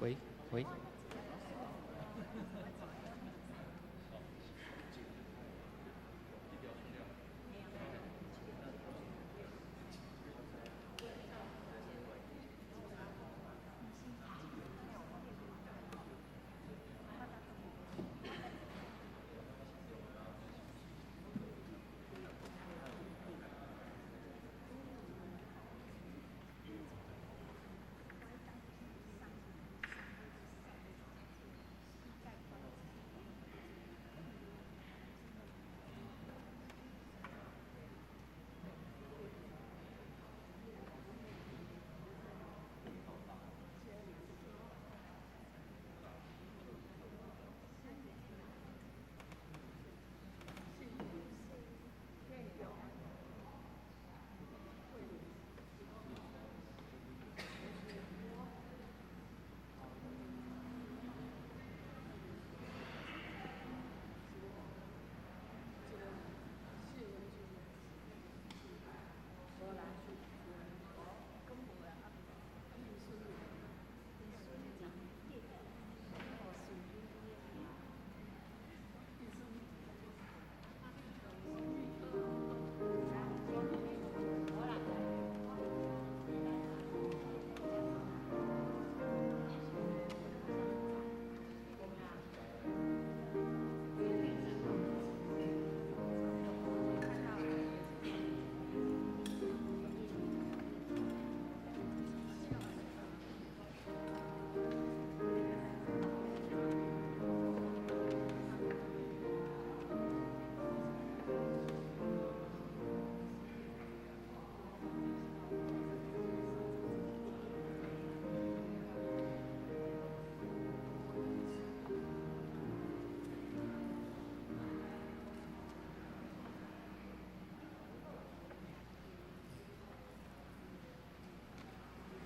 喂喂。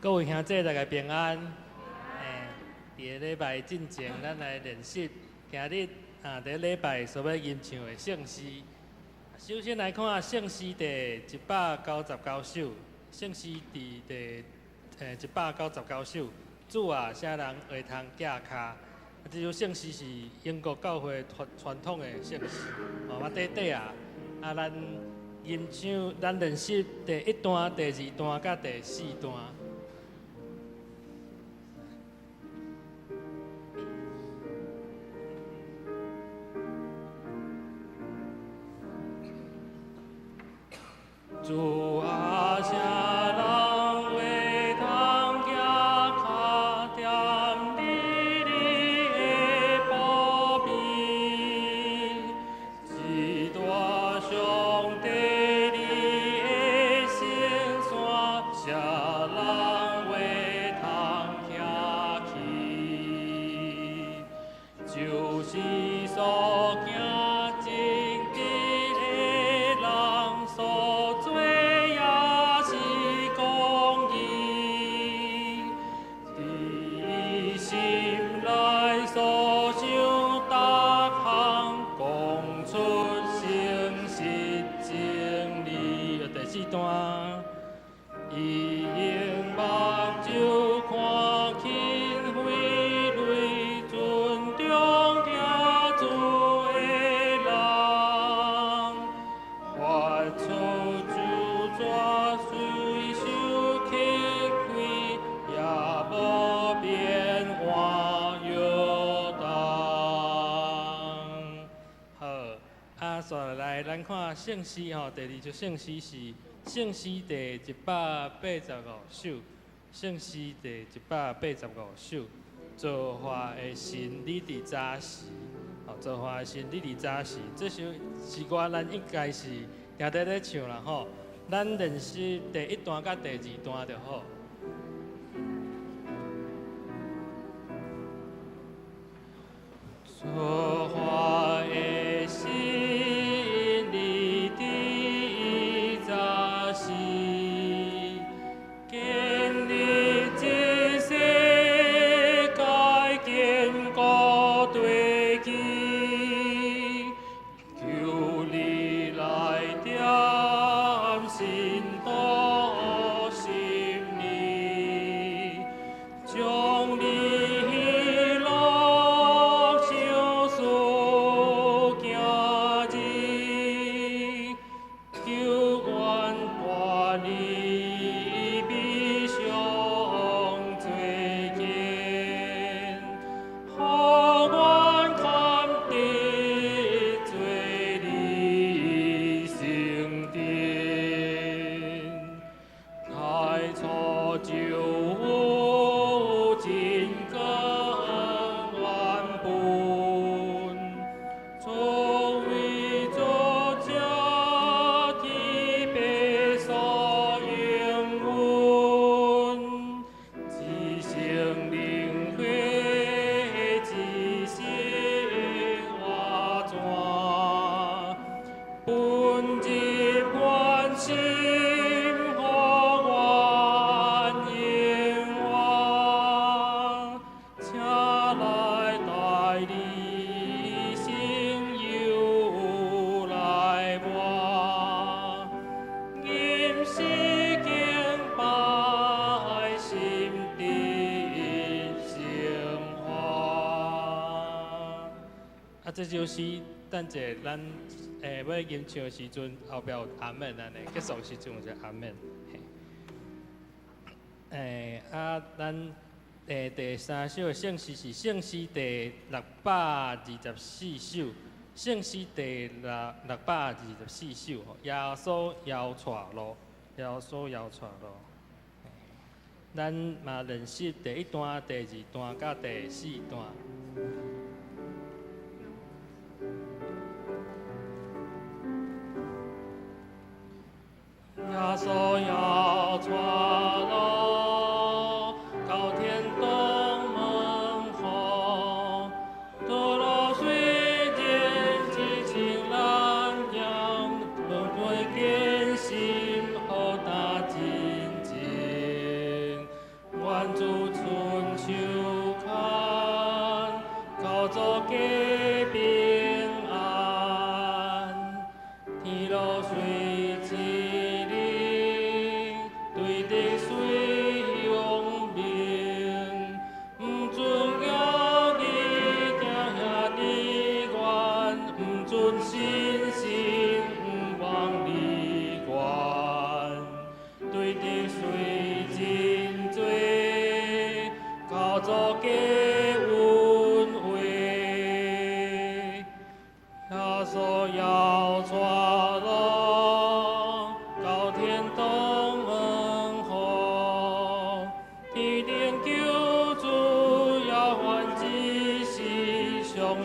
各位兄弟，大家平安。伫个礼拜进前，咱来练习今日伫礼拜所要吟唱的圣诗。首先来看圣诗第199首，圣诗第199首。主啊，啥人会通架骹？这首圣诗是英国教会传统的圣诗。我底咱吟唱，咱练习第1段、第2段甲第4段。主啊，啥人会通架骹踮你的宝庇？一大上帝你的圣山，啥人会通徛起？就是所惊。伊用目睭看轻飞泪，尊重听主的人，发出主抓随手劈开，也无变换摇动。好，接来咱看圣诗吼，第2首圣诗是。圣诗第185首，圣诗第185首，造化的神，你伫早时，造化的神，你伫早时，这首诗歌咱应该是定定咧唱啦吼。咱练习第1段甲第2段就好。造化的神。将你啊，这就是等者咱要吟唱的时阵，后壁有阿门安尼，结束的时阵有一个阿门。咱第三首的圣诗是圣诗第624首，圣诗第624首，耶稣摇带路，耶稣摇带路。咱嘛练习第1段、第2段、甲第4段。耶稣摇带路，到天东门口，道路虽艰极情难行，轮回艰辛好打真情，愿主春秋看，靠做家平安，天路虽艰。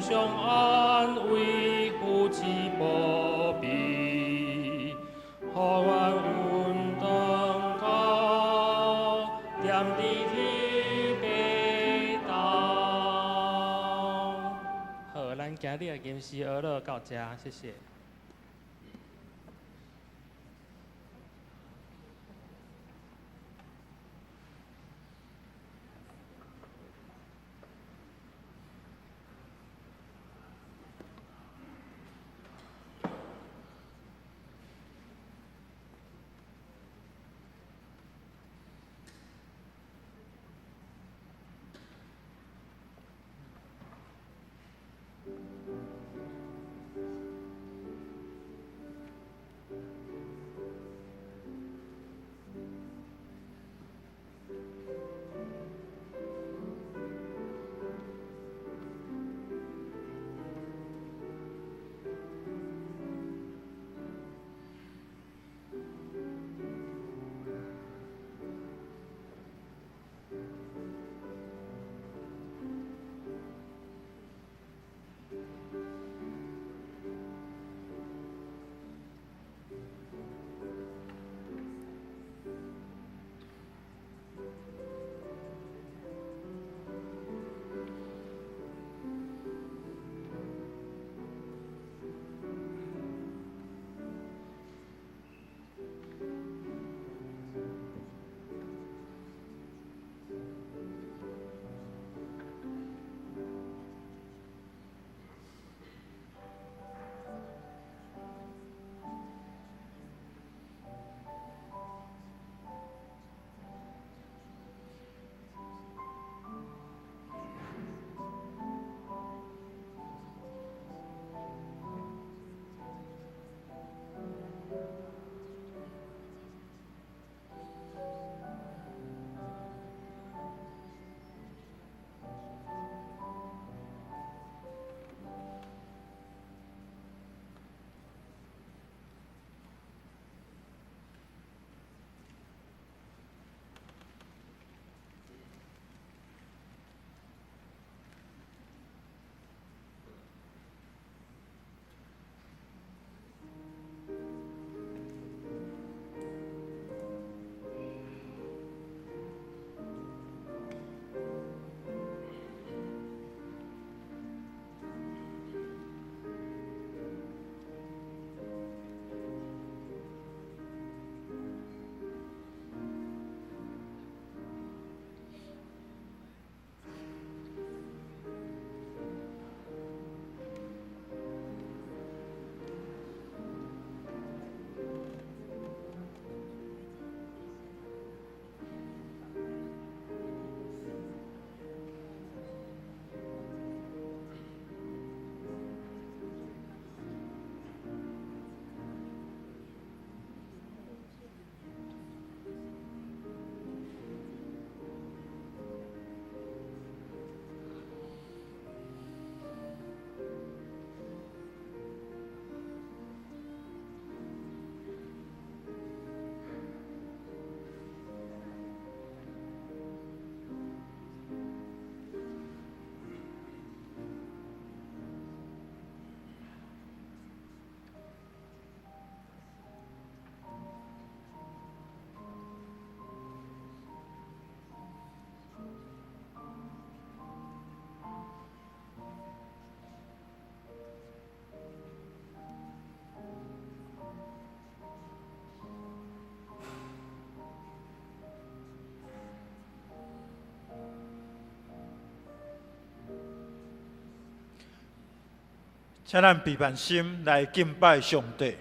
常安慰夫妻保庇，互阮运动高，踮伫天白头。好，咱今日的吟诗学乐到这，谢谢。请咱备万心来敬拜上帝。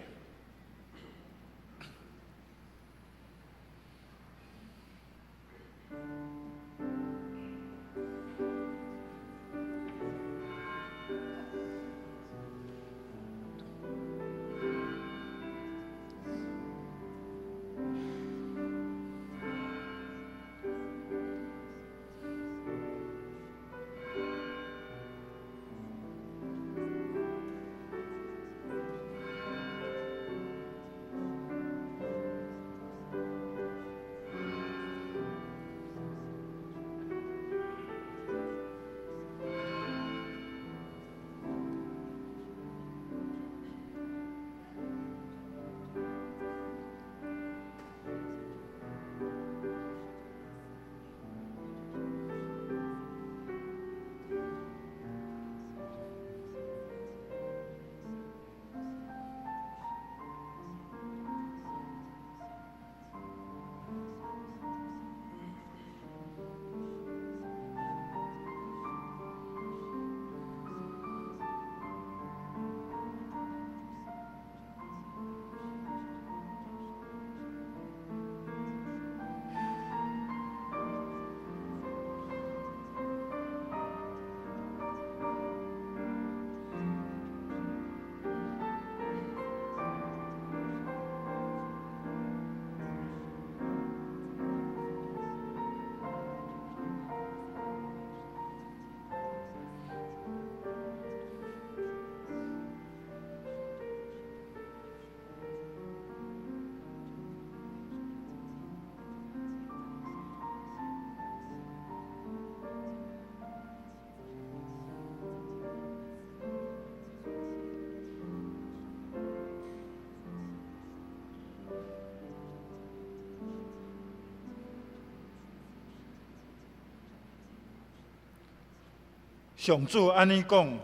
上主安尼讲，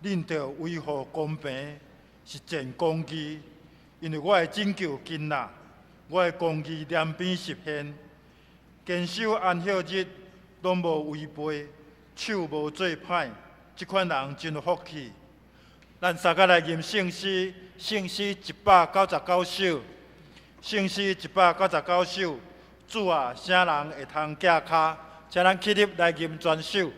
恁着维护公平，实践公义，因为我会拯救囡仔，我的公义两边实现，坚守安息日，拢无违背，手无做歹，即款人真有福气。咱三个来念圣诗，圣诗199首，圣诗199首。主啊，啥人会通寄脚？请咱起立来念全首。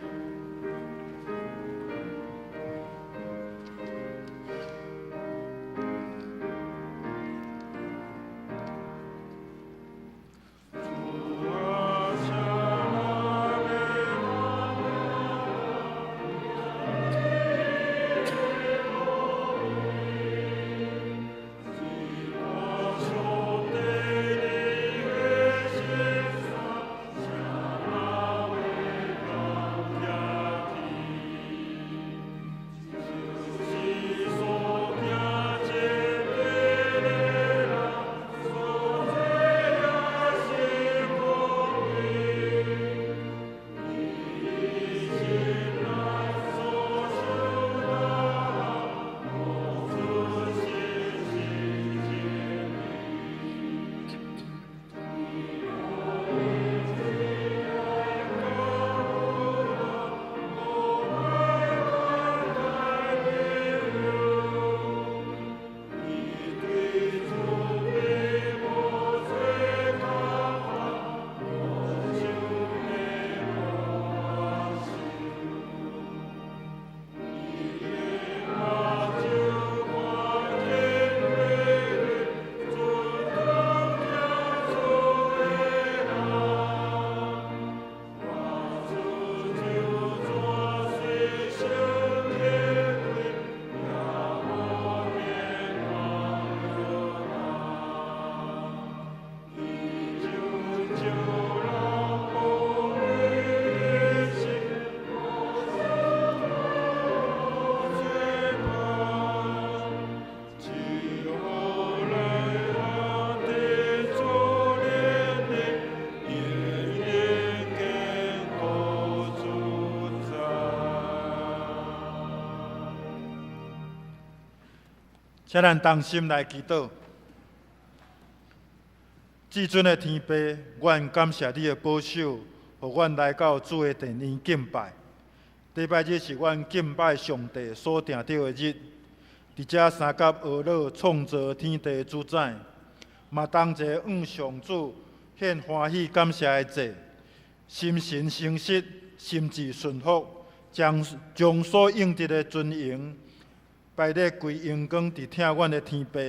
请咱同心来祈祷。至尊的天父，愿感谢你的保守，互阮来到主的殿里敬拜。礼拜日是阮敬拜上帝所定着的日，伫遮三甲学乐创造天地主宰，嘛当一个向上主献欢喜感谢的祭，心神诚实，心志顺服，将所应得的尊荣摆咧归荣光伫听阮的天父。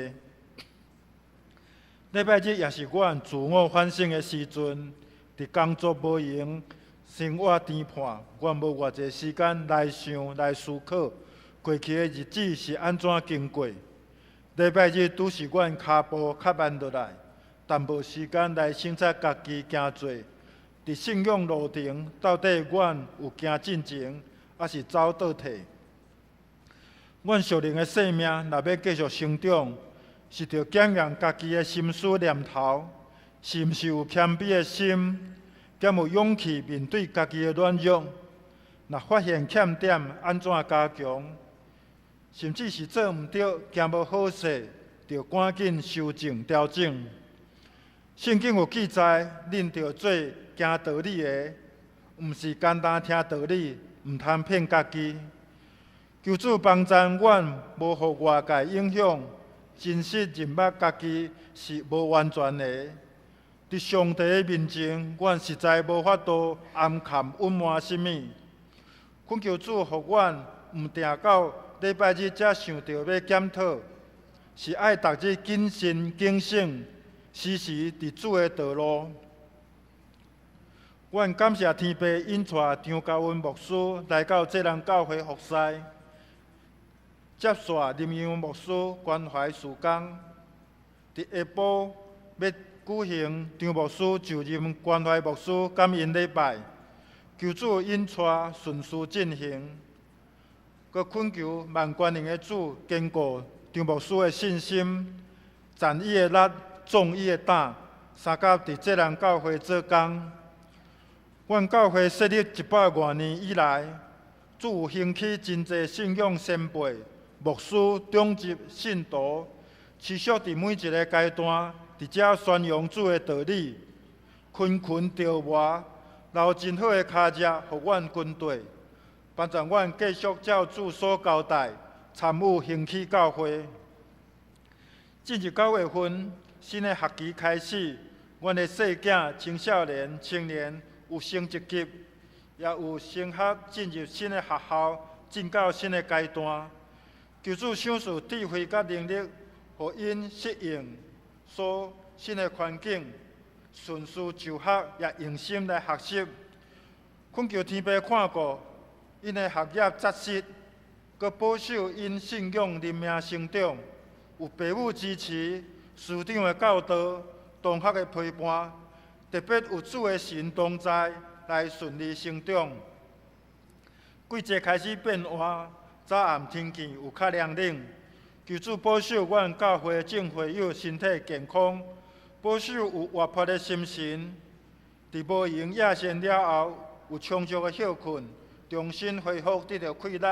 礼拜日也是阮自我反省的时阵，伫工作无闲、生活颠簸，阮无偌济时间来想、来思考过去的日子是安怎经过。礼拜日拄是阮骹步较慢落来，但无时间来省察家己行做。伫信仰路程，到底阮有行进前，还是走倒退？阮属灵的生命若要继续成长，是着检验家己的心思念头，是毋是有谦卑的心，兼有勇气面对家己的软弱。若发现欠点，安怎加强？甚至是做毋对，行无好势，着赶紧修正调整。圣经有记载，恁着做行道理的，毋是简单听道理，毋通骗家己。求主帮助阮，无互外界影响，真实认捌家己是无完全的。伫上帝的面前，阮实在无法度暗藏隐瞒什么。恳求主，互阮毋定到礼拜日才想到要检讨，是爱逐日谨慎警醒，时时伫主的道路。阮感谢天父引带张嘉文牧师来到这人教会服侍，接续林阳牧师关怀事工。伫下晡要举行张牧师就任关怀牧师感恩礼拜，求主引带顺序进行。佮恳求万权能的主坚固张牧师的信心，赞伊的力，壮伊的胆，三甲伫这人教会做工。阮教会设立100多年以来，主有兴起真侪信仰先辈、牧师、中级信徒，持续伫每一个阶段，伫遮宣扬主的道理，群群着外，留真好的脚迹，互阮军队，帮助阮继续照主所交代，参与兴起教会。进入9月份，新的学期开始，阮的细囝、青少年、青年。有升一级，也有升学进入新的学校，进到新的阶段。求主赏赐智慧甲能力，互因适应所新的环境，顺序就学，也用心来学习。恳求天父看顾因的学业扎实，佮保守因信仰灵命成长。有父母支持，师长的教导，同学的陪伴。特别有主的神同在，来顺利成长。季节开始变换，早暗天气有较凉冷，求主保守阮教会众会友身体健康，保守有活泼的心神。伫无闲夜闲了后，有充足的休困，重新恢复得到气力。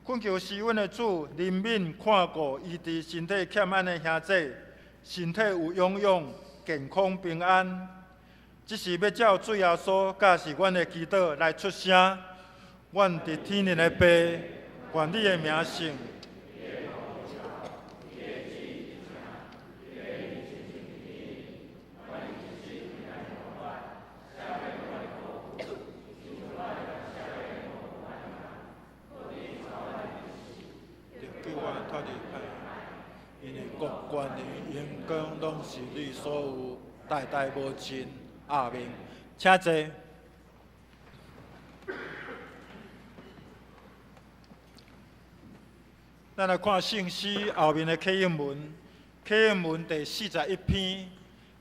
恳求施恩的主怜悯看顾医治身体欠安的兄弟，身体有养养。健康平安，只是要照主耶稣，甲是阮的祈祷来出声。阮伫天灵的父，愿你的名圣。因为国权的荣光拢是你所有，代代无尽。阿明，请坐。咱来看圣诗后面的启应文，启应文第41篇，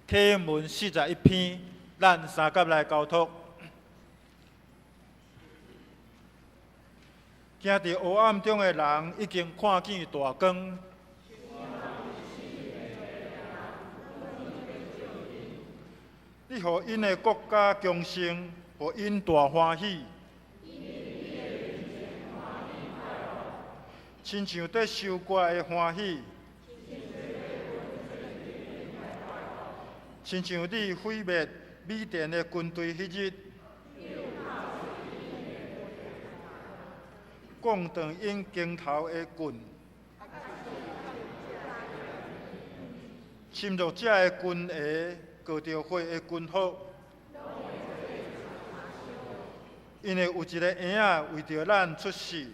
启应文41篇，咱三甲来交托。行伫黑暗中的人，已经看见大光。你互因的国家强盛，互因大欢喜，亲像在收割的欢喜，亲像你毁灭缅甸的军队迄日，降断因肩头的棍，侵略者的军鞋，高着火的军服，因为有一个婴仔为着咱出世，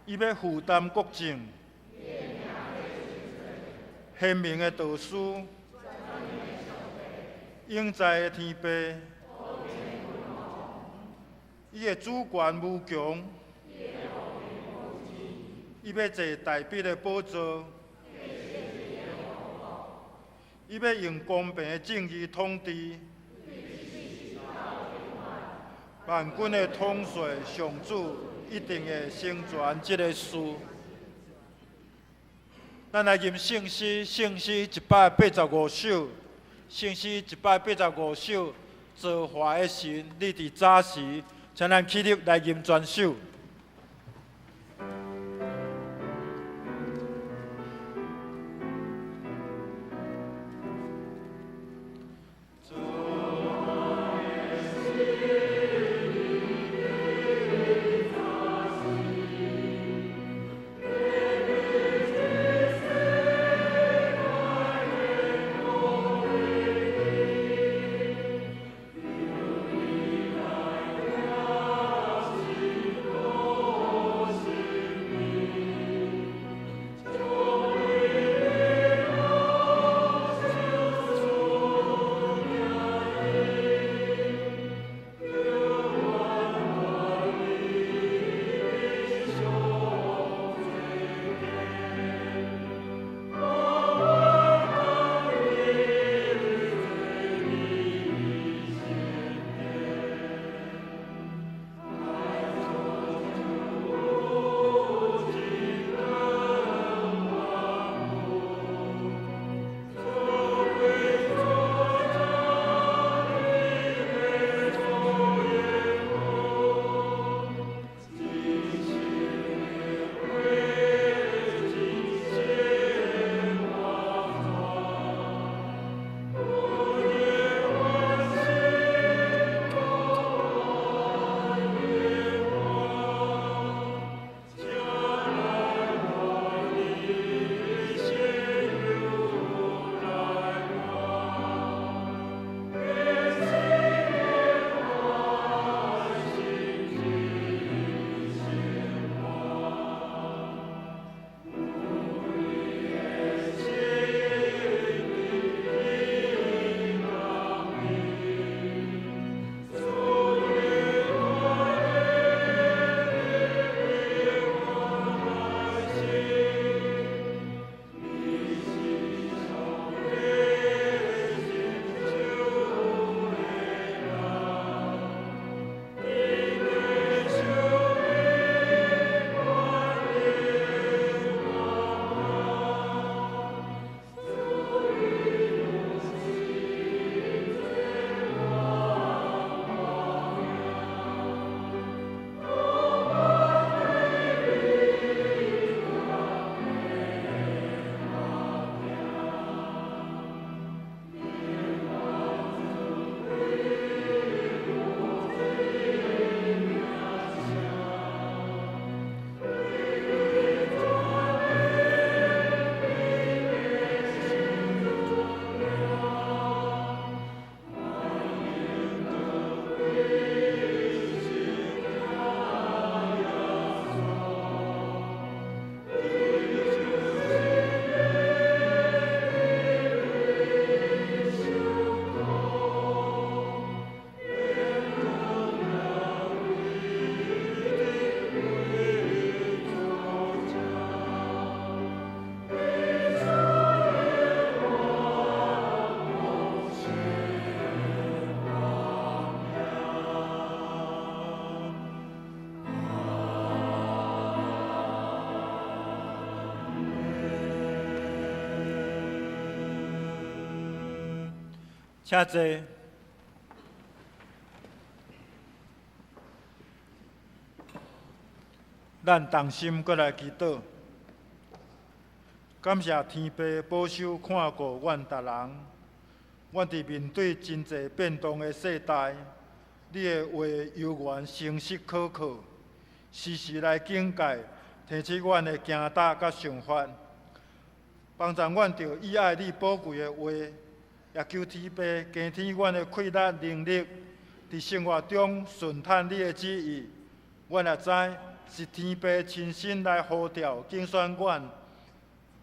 伊要负担国政，贤明的导师，永在的天父，伊的主权无穷，伊要坐大笔的宝座，伊要用公平的正义统治。万军的统帅上主一定会成全这个事。咱来吟圣诗185首，圣诗185首，造化的神，你伫早时，请咱起立来吟全首。请坐。咱同心过来祈祷，感谢天父保守看顾阮逐人。阮伫面对真济变动的世代，你的话犹原诚实可靠，时时来警戒，提醒阮的行踏甲想法。帮助阮着以爱你宝贵的话，也求天父加添阮的气力能力，伫生活中顺探你的旨意。阮也知是天父亲身来呼召竞选阮，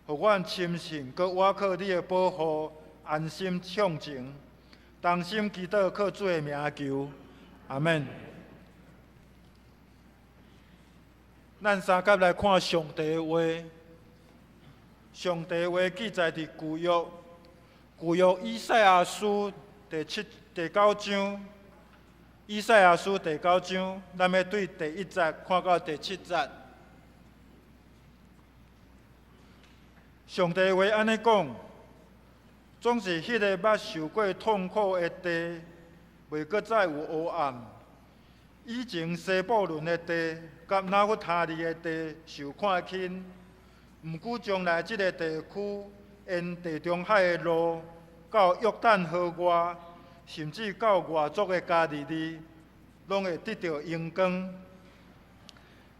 互阮深信，搁倚靠你的保护，安心向前。同心祈祷，靠主的名求，阿免。咱三甲来看上帝的话。上帝的话记载伫旧约以赛亚书第9章，以赛亚书第9章，咱要对第1节看到第7节。上帝的话安尼讲，总是迄个捌受过痛苦的地，袂搁再有黑暗。以前西布伦的地，甲拿弗他利的地受看轻。毋久将来，即个地区沿地中海的路，到约旦河外，甚至到外族的加利利，拢会得到阳光。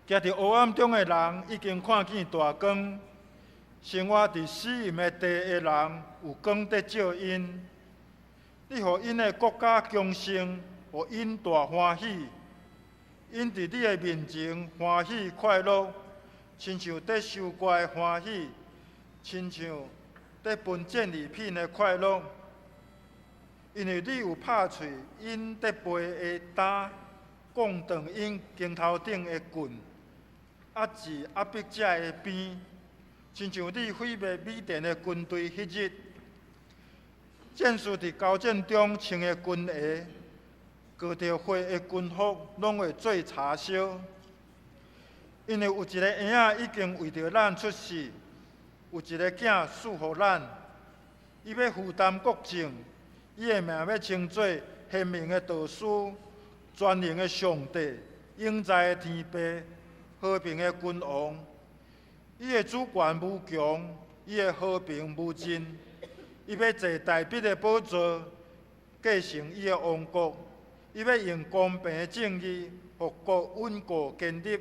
行伫黑暗中的人已经看见大光，生活伫死荫的地的人有光得照因。你互因的国家强盛，互因大欢喜，因伫你的面前欢喜快乐。亲像在收割的欢喜，亲像在分战利品的快乐。因为你有拍碎因在背的担，讲断因肩头顶的棍，压制压迫者的边，亲像你毁灭米甸的军队迄日，战士伫交战中穿的军鞋，高着花的军服，拢会做柴烧。因为有一个婴仔已经为着咱出世，有一个囝赐予咱，伊要负担国政，伊的名要称作贤明的导师、全能的上帝、永在的天父、和平的君王。伊的主权无强，伊的和平无尽。伊要坐大笔的宝座，继承伊的王国。伊要用公平的正义，互国稳固坚立。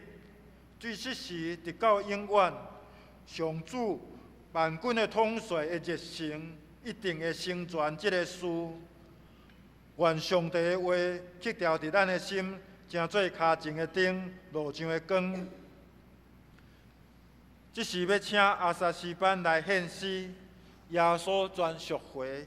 最实时直到永远，上主万军的统帅的热诚一定会成全这个事。愿上帝的话刻条伫咱的心，成做脚前的灯，路上的光。这是要请阿萨西班来献诗，耶稣全赎回。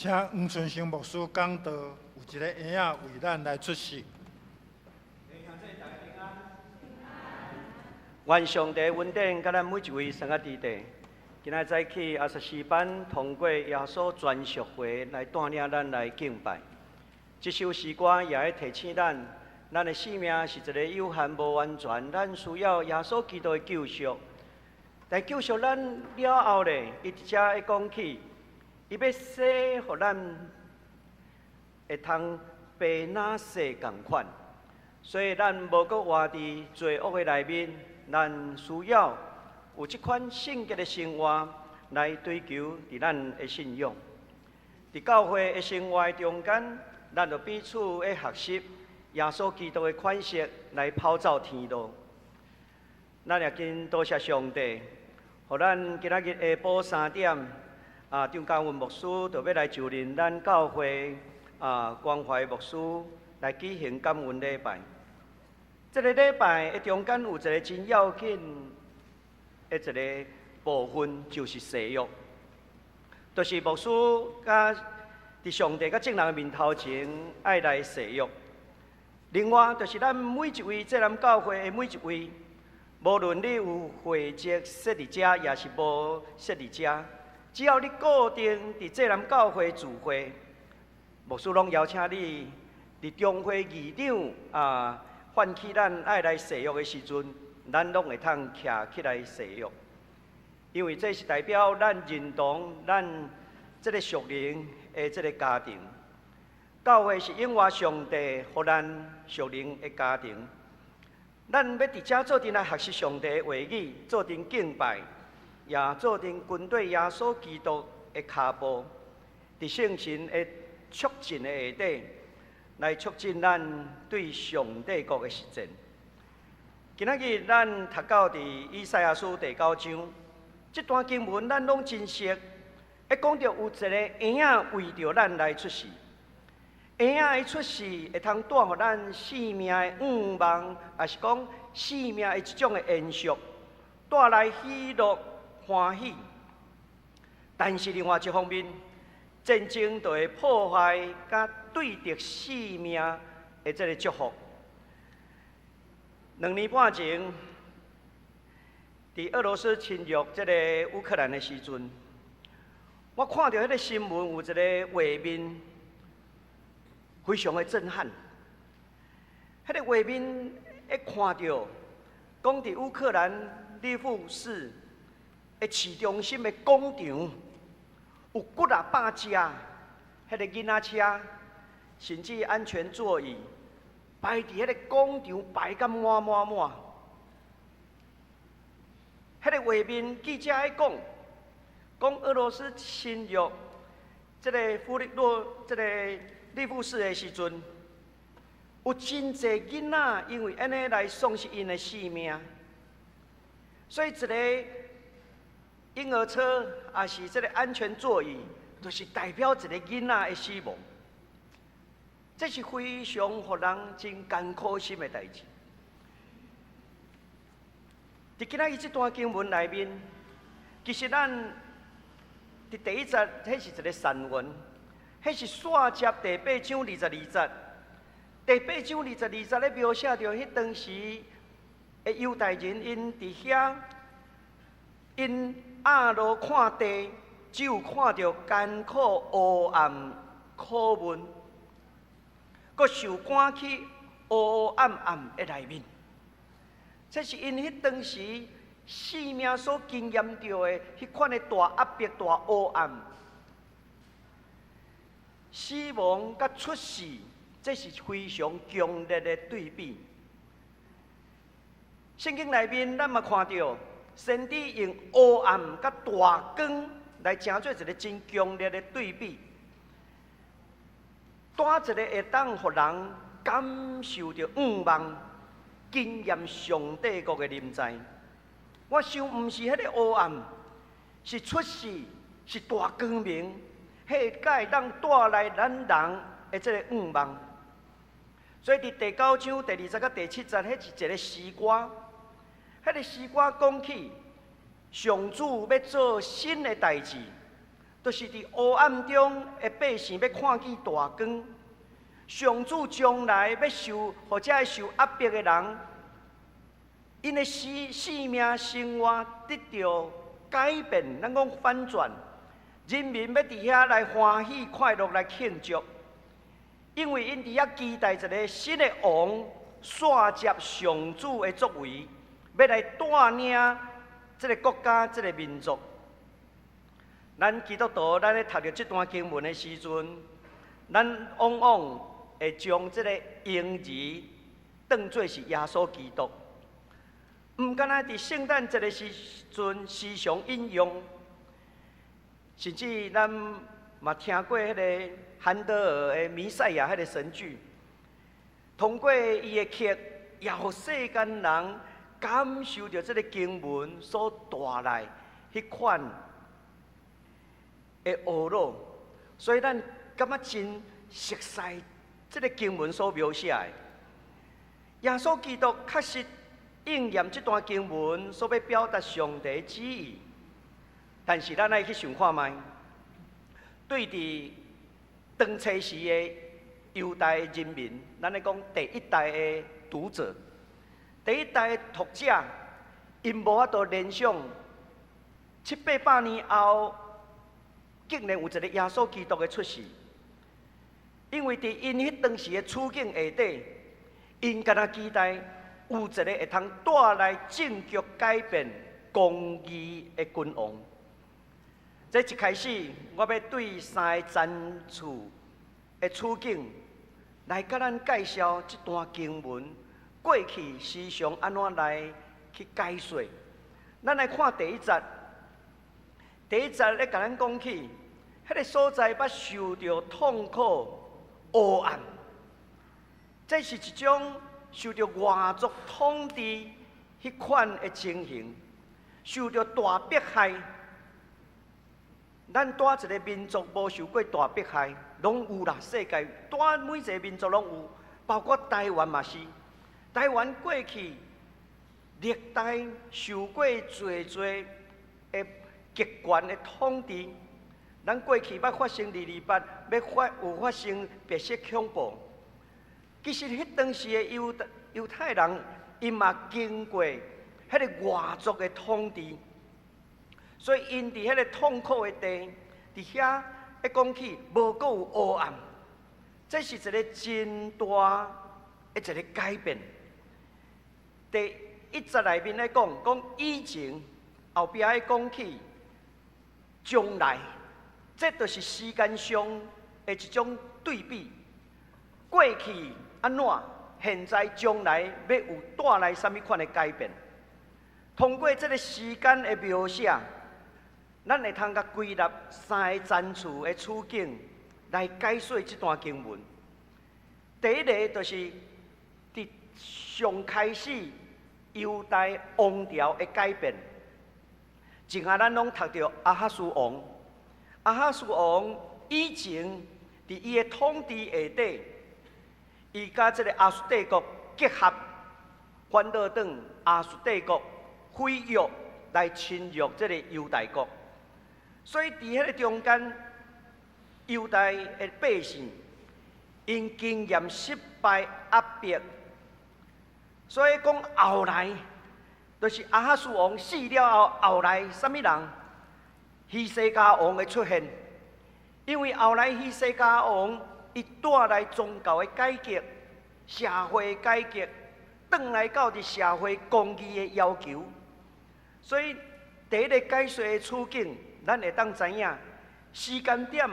请黄春生牧师讲道，有一个婴仔为咱来出世。愿上帝恩典，甲咱每一位生活伫地。今仔早起24班通过耶稣全赎会来带领咱来敬拜。这首诗歌也会提醒咱的生命是一个有限无完全，咱需要耶稣基督的救赎。但救赎咱了后咧，伊直接会讲起，伊要洗，互咱会通白那洗共款。所以咱无搁活伫罪恶的内面，咱需要有这款圣洁的生活来追求伫咱的信仰。伫教会的生活中间，咱就彼此的学习耶稣基督的款式来跑走天路。咱也紧多谢上帝，互咱今仔日下晡3点，张嘉文牧师就要来就任咱教会关怀牧师来举行感恩礼拜。这个礼拜的中间有一个真要紧的一个部分，就是洗浴，就是牧师甲伫上帝甲众人的面头前爱来洗浴。另外，就是咱每一位这南教会的每一位，无论你有会籍设立者，也是无设立者，只要你固定伫这南教会聚会，牧师拢邀请你伫中会议场唤起咱爱来洗浴的时阵，咱拢会通徛起来洗浴，因为这是代表咱认同咱这个属灵的这个家庭。教会是永活上帝互咱属灵的家庭，咱要伫遮做阵来学习上帝的话语，做阵敬拜，也做阵跟对耶稣基督的脚步，伫圣神的促进的下底，来促进咱对上帝国的实践。今仔日咱读到伫以赛亚书第9章，这段经文咱拢真熟，会讲到有一个婴仔为着咱来出世。婴仔的出世会通带予咱生命的愿望，也是讲生命的一种的延续，带来喜乐欢喜。但是另外一方面，战争就会破坏甲对敌生命的这个祝福。2年半前，伫俄罗斯侵略这个乌克兰的时阵，我看到迄个新闻有一个画面，非常的震撼。迄个画面会看到，讲伫乌克兰利夫市的市中心的广场，有几啊百架迄个囡仔车，甚至安全座椅，摆伫迄个广场摆甲满。迄个画面记者喺讲俄罗斯侵略这个这个利夫市的时阵，有真侪囡仔因为安尼来丧失因的性命，所以一个婴儿车也是这个安全座椅，就是代表一个囡仔的死亡。这是非常让人真艰苦心的代志。伫今仔日这段经文内面，其实咱伫第一节，迄是一个散文，迄是续接第8章22节。第8章22节咧描写着迄当时的犹太人，因伫遐，因路看地，只有看到艰苦、黑暗、苦闷，阁受赶去黑暗暗的内面。这是因迄当时生命所经验到的迄款的大压迫、大黑暗、死亡甲出世，这是非常强烈的对比。圣经内面，咱嘛看到，先知用黑暗甲大光来成做一个真强烈的对比，带一个会当互人感受到愿望。经验上帝国的临在，我想毋是迄个黑暗，是出世，是大光明，迄个会当带来咱人的这个愿望。所以伫第9章第20到第7节，迄是一个诗歌。迄个诗歌讲起，上主要做新的代志，就是伫黑暗中的百姓要看见大光。上主将来要受或者受压迫的人，因的性命生活得到改变，咱讲反转，人民要伫遐来欢喜快乐来庆祝，因为因伫遐期待一个新的王刷接上主的作为，要来带领这个国家、这个民族。咱基督徒，咱咧读到这段经文的时阵，咱往往会将这个婴儿当作是耶稣基督，唔敢若伫圣诞节的时阵时常引用，甚至咱嘛听过迄个韩德尔的弥赛亚迄个神剧，通过伊的剧，也互世间人感受到这个经文所带来迄款的懊恼，所以咱感觉真熟悉这个经文所描写的。耶稣基督确实应验这段经文所要表达上帝的旨意，但是咱爱去想看卖，对伫当初时的犹太人民，咱来讲第一代的读者，第一代的读者，因无法度联想700-800年后，竟然有一个耶稣基督的出世。因为伫因迄当时的处境下底，因敢若期待有一个会通带来政局改变、公义的君王。这一开始，我要对三个zan处的处境来甲咱介绍这段经文过去时常安怎来去解说。咱来看第一节，第一节咧甲咱讲起，迄个所在捌受到痛苦。黑暗，这是一种受到外族统治迄款的情形，受到大迫害。咱带一个民族无受过大迫害，拢有啦。世界带每一个民族拢有，包括台湾嘛是。台湾过去历代受过侪侪的极权的统治。咱过去捌发生228，有发生白色恐怖。其实迄当时的犹太人，因嘛经过迄个外族的统治，所以因伫迄个痛苦的地，伫遐一讲起无阁有黑暗，这是一个真大的一个改变。第一节内面咧讲以前，后壁咧讲起将来。这就是时间上的一种对比，过去安怎，现在将来要有带来什么款的改变？通过这个时间的描写，咱会通甲归纳三个zan处的处境来解说这段经文。第一个就是伫上开始犹太王朝的改变，前下咱拢读到亚哈斯王。亚哈斯王以前伫伊的统治下底，伊甲这个亚述帝国结合，反倒转亚述帝国毁约来侵略这个犹大国，所以伫迄个中间，犹大的百姓因经验失败压迫，所以讲后来就是亚哈斯王死了后来什么人？希西家王的出现，因为后来希西家王伊带来宗教的改革、社会的改革，转来到伫社会公义的要求，所以第一个解说的处境，咱会当知影时间点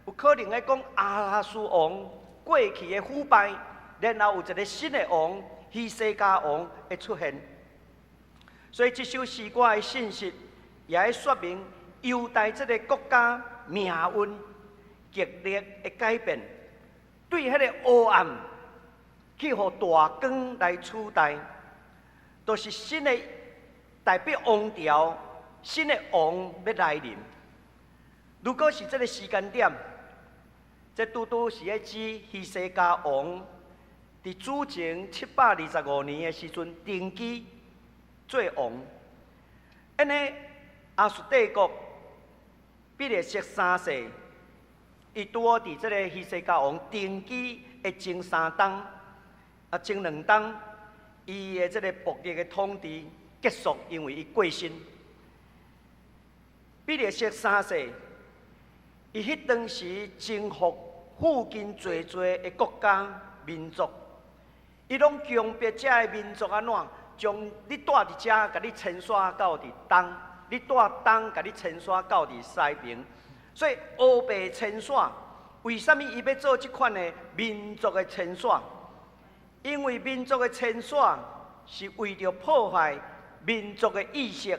有可能来讲亚哈斯王过去的腐败，然后有一个新的王希西家王的出现，所以这首诗歌的信息也会说明。犹太这个国家命运剧烈的改变，对迄个黑暗去互大光来取代，都是新的代表王朝，新的王要来临。如果是这个时间点，这拄拄是咧指希西家王伫主前725年的时阵登基做王，安尼亚述帝国。比利时3世，伊拄好伫这个希西家王登基的前3冬，前2冬，伊的这个暴力的统治结束，因为伊过身。比利时3世，伊迄当时征服附近侪的国家民族，伊拢强迫遮的民族安怎，将你住伫遮，甲你迁徙到伫东。你住东，甲你迁徙到伫西边，所以欧北迁徙，为什么伊要做即款的民族的迁徙？因为民族的迁徙是为着破坏民族的意识。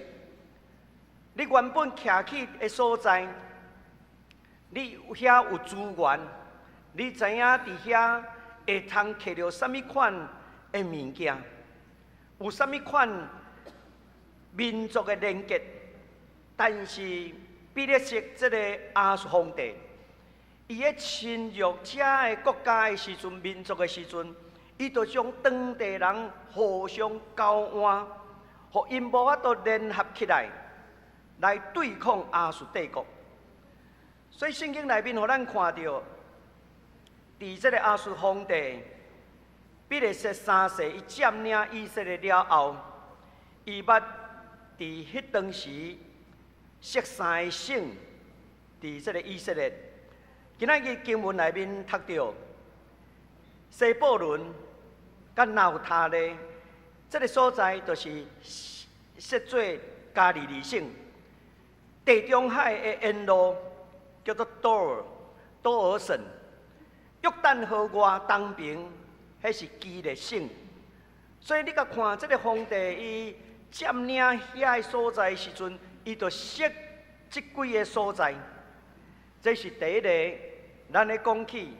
你原本徛起的所在，你遐有资源，你知影伫遐会通摕到什么款的物件，有什么款民族的连结。但是比利时这个亚述皇帝，伊咧侵略遮个国家的时阵、民族的时阵，伊就将当地人互相交换，互因无法度联合起来，来对抗亚述帝国。所以圣经内面，互咱看到，伫这个亚述皇帝比利时3世伊占领以色列了后，伊捌伫迄当时。色三个省，伫这个以色列，今仔日经文内面读到西布伦、甲犹他咧，这个所在就是设做加利利省。地中海的沿路叫做多尔省，约旦河外东边，迄是基列省。所以你甲看这个皇帝伊占领遐个所在的时阵。伊就设即几个所在，这是第一个，咱咧讲起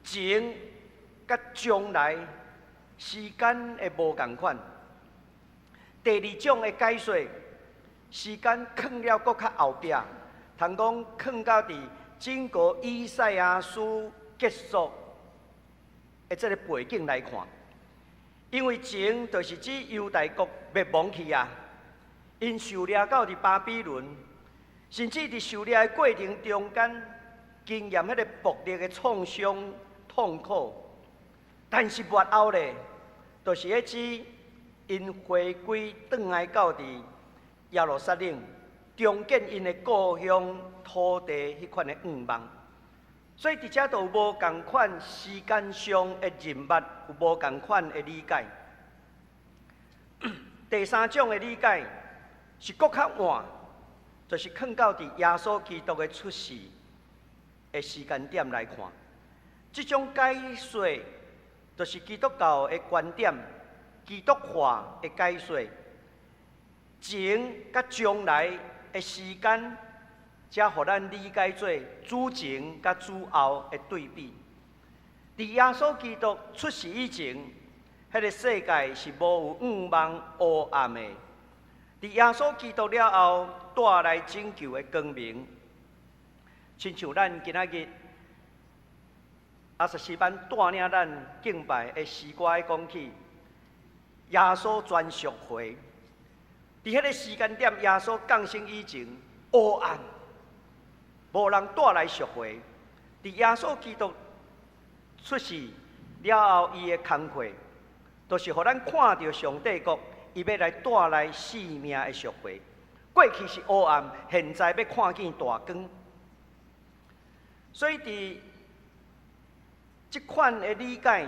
前甲将来时间会无共款。第二种的解说，时间放了搁较后壁，通讲放到伫整个以赛亚书结束的这个背景来看，因为前就是指犹大国灭亡去啊。因受掠到伫巴比伦，甚至伫受掠的过程中间，经验迄个暴力的创伤、痛苦。但是末后咧，就是迄指因回归转来到伫耶路撒冷，重建因的故乡土地迄款的愿望。所以伫遮都有无共款时间上的认捌，有无共款的理解。第三种的理解。是搁较晚，就是放到伫耶稣基督的出世的时间点来看。这种解说，就是基督教的观点，基督化的解说。前甲将来的时间，才互咱理解做主前甲主后的对比。伫耶稣基督出世以前，迄个世界是无有暗茫黑暗的。伫耶稣基督了后，带来拯救的光明，亲像咱今仔日24班带领咱敬拜的诗歌的讲起，耶稣专属会。伫迄个时间点，耶稣降生以前，黑暗，无人带来赎回。伫耶稣基督出世了后，伊的工课，就是互咱看到上帝国。伊要来带来生命的赎回。过去是黑暗，现在要看见大光。所以伫这款的理解，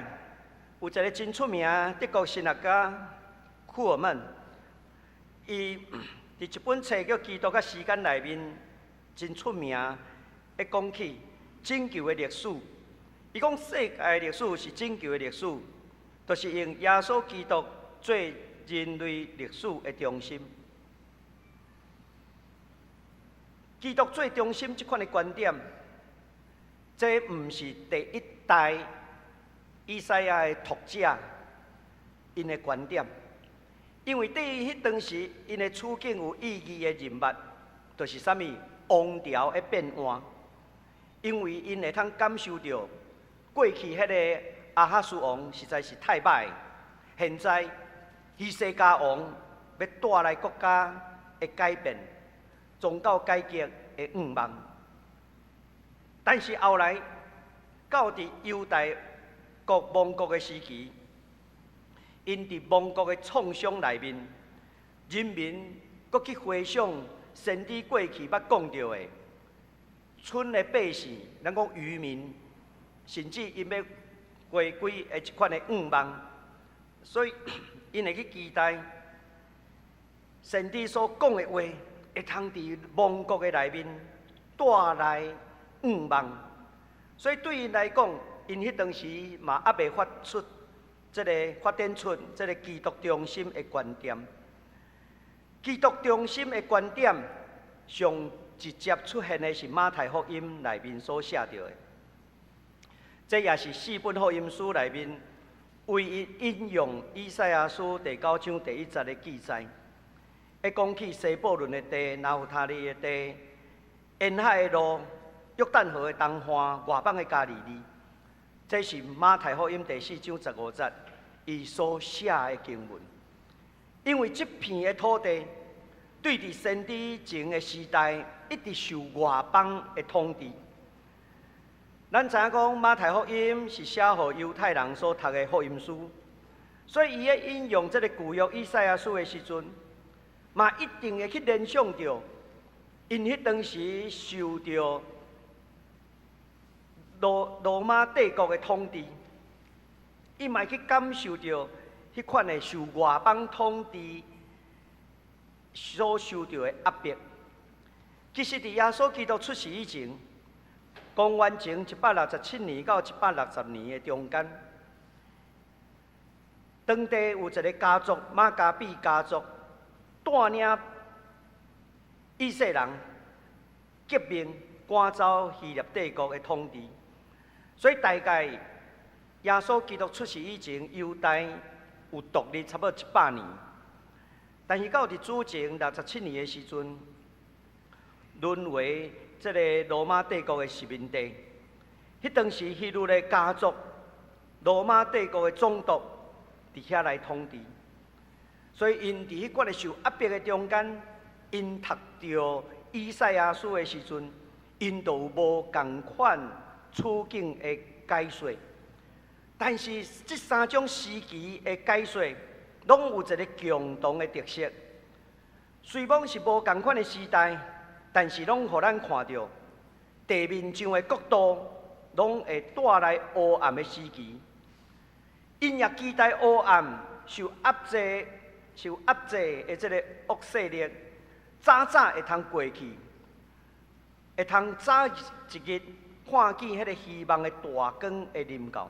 有一个真出名德国神学家库尔曼，伊伫一本册叫《基督甲时间》内面真出名，会讲起拯救的历史。伊讲世界的历史是拯救的历史，就是用耶稣基督做人类历史的中心，基督最中心这款的观点，这毋是第一代以赛亚的读者因的观点，因为对于迄当时因的处境有意义的人物，就是啥物王朝的变换，因为因会通感受到过去迄个亚哈斯王实在是太歹，现在。希西家王要带来国家的改变，宗教改革的愿望。但是后来到伫犹大国亡国的时期，因伫亡国的创伤内面，人民搁去回想先知过去捌讲到的，村的百姓，咱讲渔民，甚至因要回归的一款的愿望，所以因会去期待先知所讲的话，会通伫亡国的内面带来愿望。所以对因来讲，因迄当时嘛还未发展出这个基督中心的观点。基督中心的观点，上直接出现的是马太福音内面所写着的。这也是4本福音书内面唯一引用以赛亚书第9章第1节的记载。会讲起西布伦的地、拿弗他利的地、沿海的路、约旦河的东岸、外邦的加利利，这是马太福音第4章15节伊所写的经文。因为这片的土地，对伫先知前的时代，一直受外邦的统治。咱知影讲马太福音是写予犹太人所读的福音书，所以伊咧引用这个旧约以赛亚书的时阵，嘛一定会去联想到，因迄当时受到罗马帝国的统治，伊嘛去感受到迄款的受外邦统治所受到的压迫。其实伫耶稣基督出世以前，公元前167年到160年的中间，当地有一个家族马加比家族带领以色列人革命赶走希腊帝国的统治，所以大概耶稣基督出世以前，犹太有独立差不多100年，但是到伫主前67年的时阵，沦为这个罗马帝国的殖民地。迄当时希律的家族、罗马帝国的总督伫遐来统治，所以因伫迄款的受压迫的中间，因读到以赛亚书的时阵，因就有无共款处境的解说。但是这3种时期的解说，拢有一个共同的特色。虽讲是无共款的时代，但是拢互咱看到地面上的国度，拢会带来黑暗的时期。因也期待黑暗受压制的这个恶势力，早早会通过去，会通早一日看见迄个希望的大光会临到。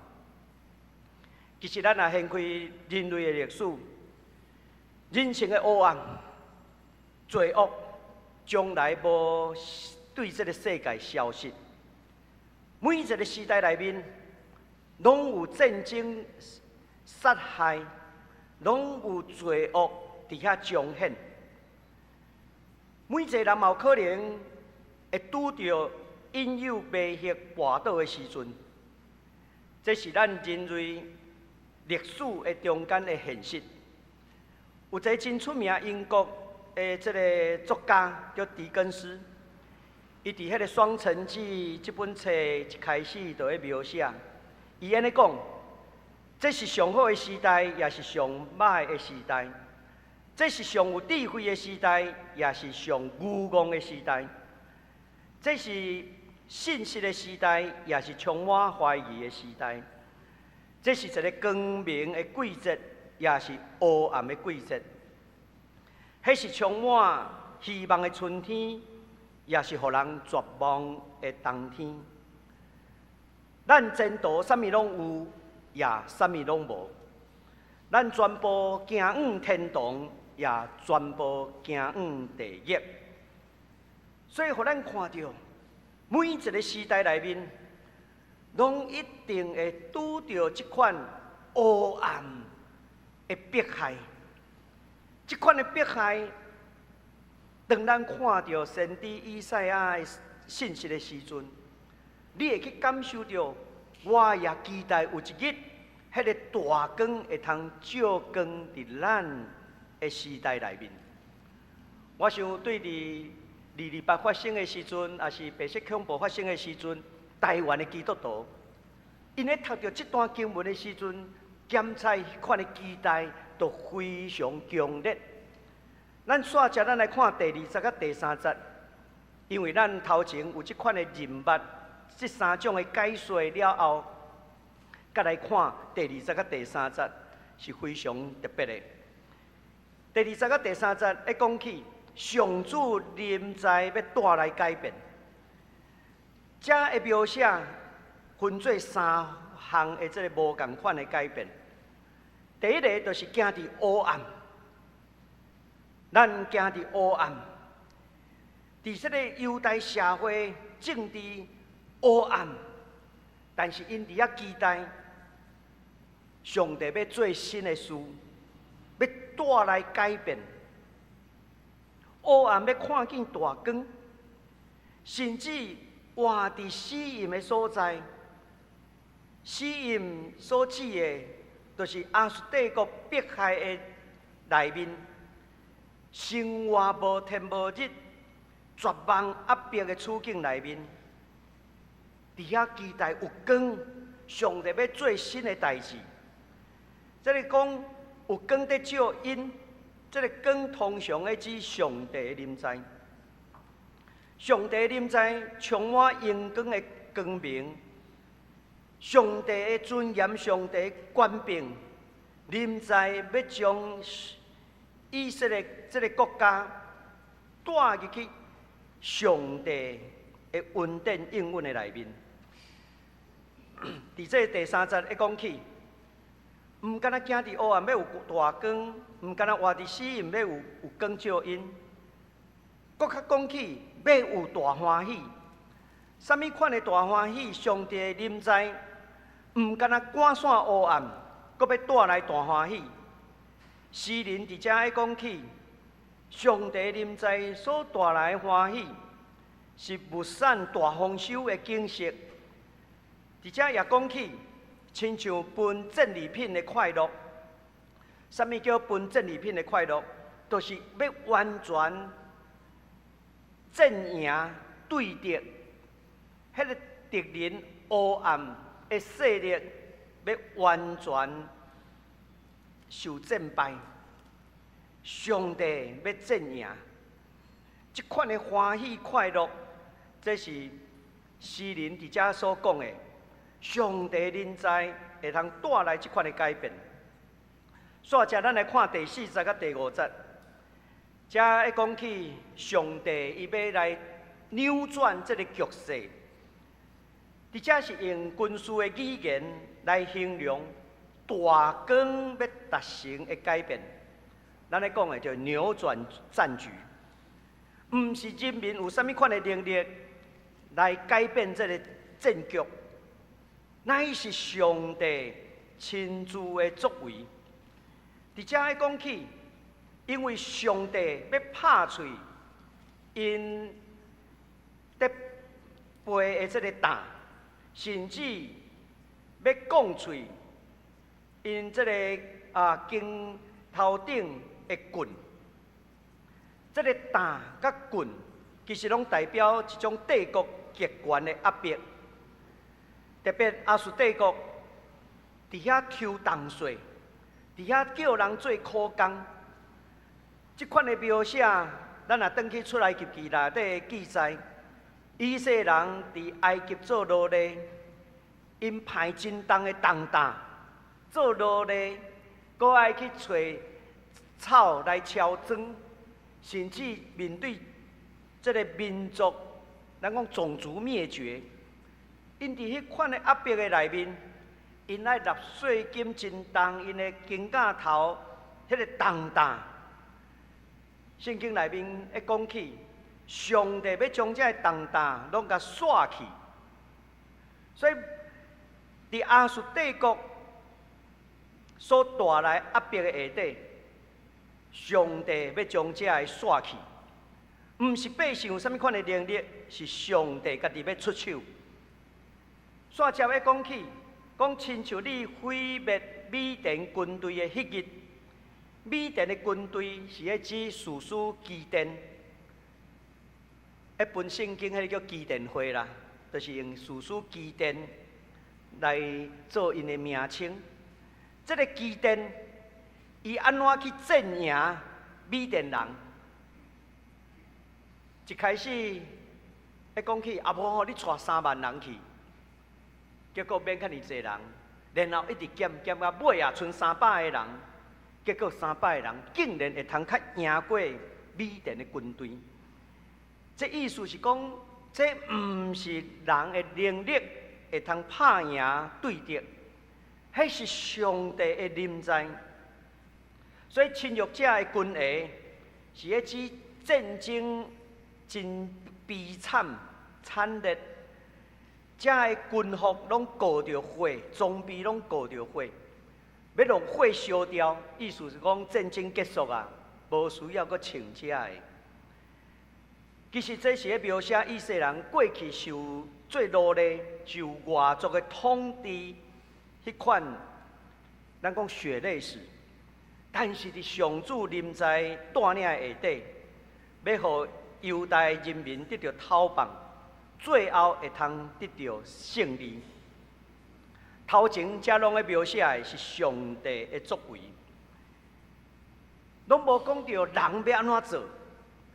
其实咱也掀开人类的历史，人性的黑暗、罪恶，从来无对这个世界消失。每一个时代内面，拢有战争、杀害，拢有罪恶伫遐彰显。每一个人嘛有可能会拄到引诱、迷惑、跋倒的时阵，这是咱人类历史的中间的现实。有一个真出名英国的这个作家叫狄更斯，伊伫迄个《双城记》这本册一开始就咧描写，伊安尼讲：这是上好的时代，也是上歹的时代；这是上有智慧的时代，也是上愚妄的时代；这是信息的时代，也是充满怀疑的时代；这是一个光明的季节，也是黑暗的季节；迄是充满希望的春天，也是互人绝望的冬天。咱前途啥物拢有，也啥物拢无；咱全部行往天堂，也全部行往地狱。所以，互咱看到每一个时代内面，拢一定会拄到这款黑暗的迫害。这款的迫害，当咱看到先知以赛亚的信息的时阵，你会去感受到，我也期待有一日，迄个大光会通照光伫咱的时代内面。我想对伫228发生的时阵，也是白色恐怖发生的时阵，台湾的基督徒，因咧读到这段经文的时阵，检测迄款的期待都非常强烈。咱煞接咱来看第20甲第3节，因为咱头前有这款的人物，这3种的解说了后，再来看第20甲第3节是非常特别的。第20甲第3节一讲起上主临在要带来改变，这会描写分做3项的这个无共款的改变。第一个就是行伫黑暗，咱行伫黑暗，伫这个犹太社会政治黑暗，但是因伫遐期待上帝要做新的事，要带来改变。黑暗要看见大光，甚至活伫死荫的所在。死荫所指的，就是亚述帝国迫害的内面，生活无天无日、绝望压迫的处境内面，伫遐期待有光，上帝要做新的代志。这里讲有光在照因，这个光通常的指上帝的临在。上帝的临在充满阳光的光明，上帝的尊严、上帝的权柄，临在要将以色列这个国家带入去上帝的恩典应允的内面。伫这第3节一讲起，唔敢若行伫黑暗要有大光，唔敢若活伫死荫要有光照因，搁较讲起要有大欢喜。什么款的大欢喜？上帝的临在，唔敢若赶散黑暗，搁要带来大欢喜。诗人伫遮爱讲起，上帝的临在所带来的欢喜，是物产大丰收的景色。伫遮也讲起，亲像分赠礼品的快乐。什么叫分赠礼品的快乐？就是要完全正赢对敌，迄个敌人黑暗的势力要完全受战败。上帝要正赢，这款的欢喜快乐，这是诗人伫遮所讲的。上帝临在会通带来这款的改变。煞者，咱来看第4节甲第5节，遮会讲起上帝伊要来扭转这个局势。伫遮是用军事的语言来形容大光要达成的改变。咱咧讲的叫扭转战局，毋是人民有啥物款的能力来改变这个战局。乃是上帝亲自的作为。伫遮爱讲起，因为上帝要拍碎因在背的这个胆，甚至要讲碎因这个肩头顶的棍。这个胆甲棍，其实拢代表一种帝国极权的压迫。特别亚述帝国伫遐抽重税，伫遐叫人做苦工，即款的描写，咱也转去出埃及记内底记载，以色列人伫埃及做奴隶，因排真重的重担做奴隶，搁爱去找草来敲砖，甚至面对这个民族，咱讲种族灭绝。因伫迄款的压迫的内面，因爱纳税金真重，因的肩胛头迄个重担。圣经内面会讲起，上帝要将这个重担拢甲刷去。所以，伫亚述帝国所带来压迫的下底，上帝要将这个刷去，毋是百姓有啥物款的能力，是上帝家己要出手。煞接要讲起，讲亲像你毁灭缅甸军队的迄日，缅甸的军队是咧指士师基甸，本圣经迄个叫基甸会啦，就是用士师基甸来做因的名称。这个基甸，伊安怎去镇赢米甸人？一开始，讲起阿婆吼，你带3万人去，结果免遐尼济人，然后一直减到尾啊，剩300个人，结果300个人竟然会通较赢过米甸的军队。这意思是讲，这毋是人的能力会通拍赢对敌，迄是上帝的临在。所以侵略者的军队是咧指战争真悲惨惨烈，遮的军服拢过着火，装备拢过着火，要让火烧掉。意思是讲战争结束啊，无需要搁穿遮的。其实这是咧描写以色列人过去受最努力、受外族的统治迄款，咱讲血泪史。但是伫上主临在带领下底，要互犹太人民得到讨棒，最后会通得到胜利。头前遮拢咧描写的是上帝的作为，拢无讲到人要安怎做。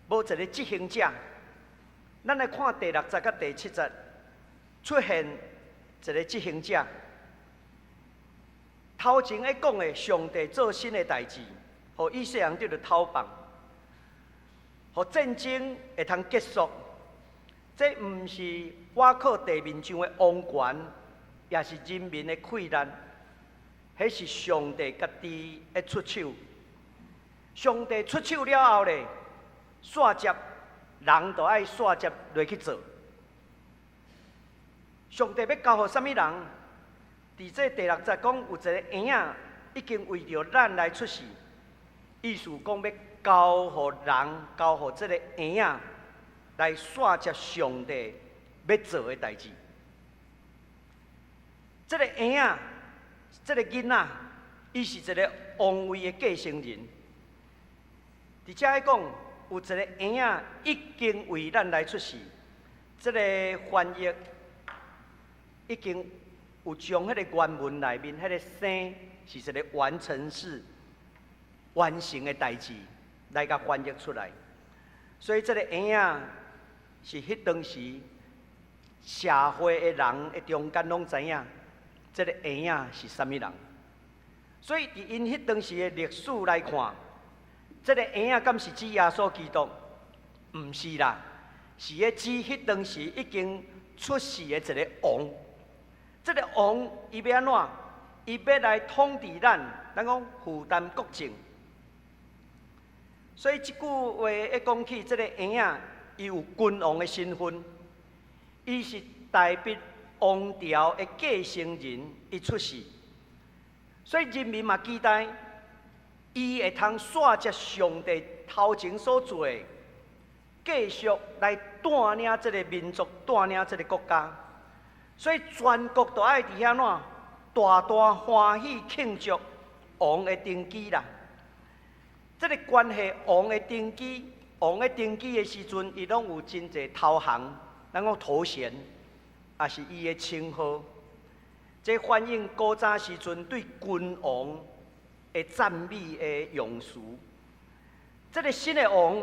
无一个执行者，咱来看第6节甲第7节，出现一个执行者。头前咧讲的上帝做新的代志，互以色列人得到讨棒，互战争会通结束。这毋是瓦靠地面上的王权，也是人民的溃烂，迄是上帝家己的出手。上帝出手了后咧，煞接人就爱煞接落去做。上帝要交互啥物人？伫这第6节讲，有一个婴仔已经为着咱来出世，意思讲要交互人，交互这个婴仔来煞接上帝要做的代志。这个婴仔，这个囡仔，伊是一个王位的继承人。伫遮讲，有一个婴仔已经为咱来出世。这个翻译已经有将迄个原文内面迄个生是一个完成式、完成的代志来甲翻译出来。所以这个婴仔是迄当时社会的人的中间拢知影，这个婴仔是啥物人。所以伫因迄当时的历史来看，这个婴仔敢是指耶稣基督？毋是啦，是咧指迄当时已经出世的一个王。这个王伊要安怎？伊要来统治咱讲负担国政。所以即句话一讲起，这个婴仔伊有君王的身份，伊是代表王朝的继承人，伊出世。所以人民嘛期待，伊会通煞接上帝头前所做的，继续来带领这个民族，带领这个国家。所以全国都爱伫遐怎大大欢喜庆祝王的登基啦。这个关系王的登基，王的登基的时阵，伊拢有真侪头衔，咱讲头衔，也是伊的称号。这反映古早时阵对君王的赞美的用词。这个新的王，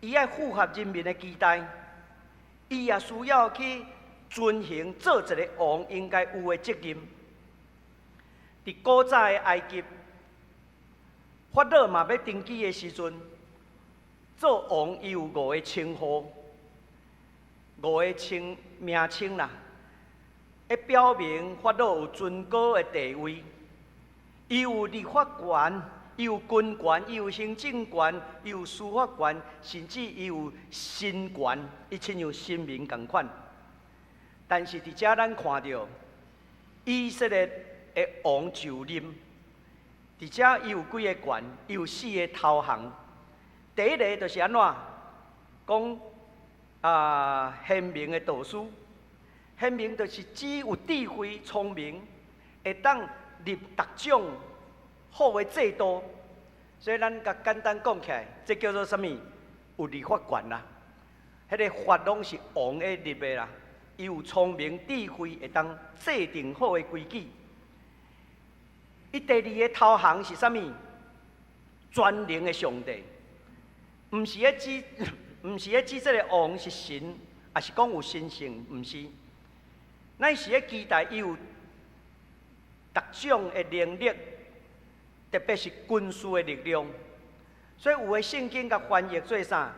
伊爱符合人民的期待，伊也需要去遵行做一个王应该有的责任。伫古早的埃及，法老嘛要登基的时阵，做王伊有5个称号，5个名称啦，会表明法老有尊高的地位。伊有立法权，伊有军权，伊有行政权，伊有司法权，甚至伊有神权，伊亲像神明同款。但是伫遮咱看到以色列的王就任，伫遮伊有几个权，伊有4个头衔。第一个就是安怎讲贤明的导师，贤明就是指有智慧、聪明，会当立各种好的制度。所以咱甲简单讲起来，这叫做什么？有立法权啦。迄个法拢是王的立的啦。伊有聪明智慧，会当制定好的规矩。伊第二个头项是啥物？全能的上帝，毋是咧指，毋是咧指这个王是神，也是讲有神性，毋是。咱是咧期待伊有各种的能力，特别是军事的力量。所以有的圣经甲翻译做啥？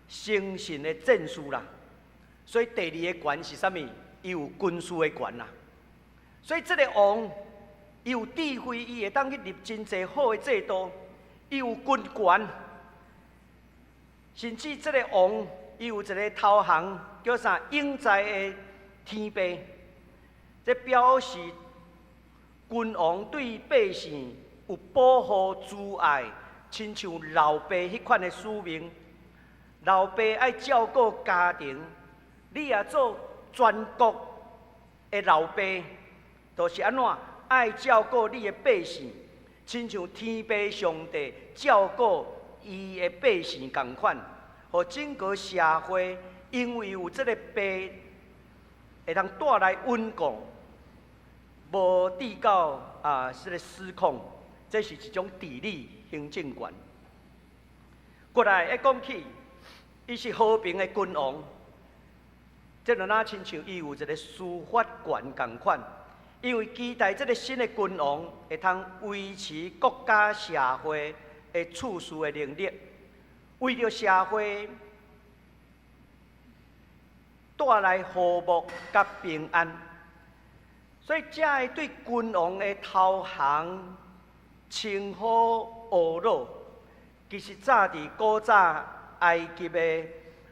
圣神的战士啦。所以第二个权是啥物？伊有军事的权啦。所以这个王，伊有智慧，伊会当去立真侪好的制度。伊有军权，甚至这个王，伊有一个头项叫啥？永在的天父，这表示君王对百姓有保护、慈爱，亲像老爸迄款的使命。老爸爱照顾家庭，你也做全国的老爸，就是安怎爱照顾你的百姓。亲像天父上帝照顾伊的百姓同款，互整个社会因为有这个爸，会通带来稳固，无致到这个失控，这是一种治理行政权。过来一讲起，伊是和平的君王，这就哪亲像伊有一个司法权同款。因为期待这个新的君王会通维持国家社会的处事的能力，为着社会带来和睦甲平安，所以才会对君王的头项称呼阿罗。其实早伫古早埃及的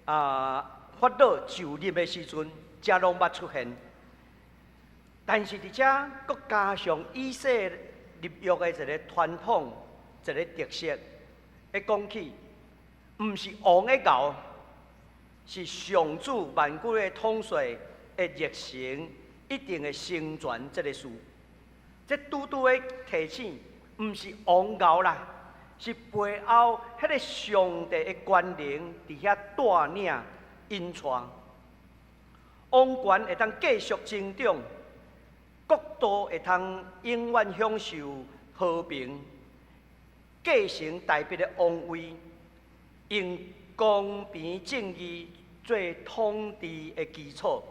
法老就任的时阵，才拢捌出现。但是伫遮，搁加上以色立约的一个传统、一个特色。一讲起，毋是王的敖，是上主万古的统帅的热诚，一定会成全这个事。这拄拄的提醒，毋是王敖啦，是背后迄个上帝的权能伫遐带领引带。王权会当继续增长。国度会通永远享受和平，继承大笔的王位，用公平正义做统治的基础，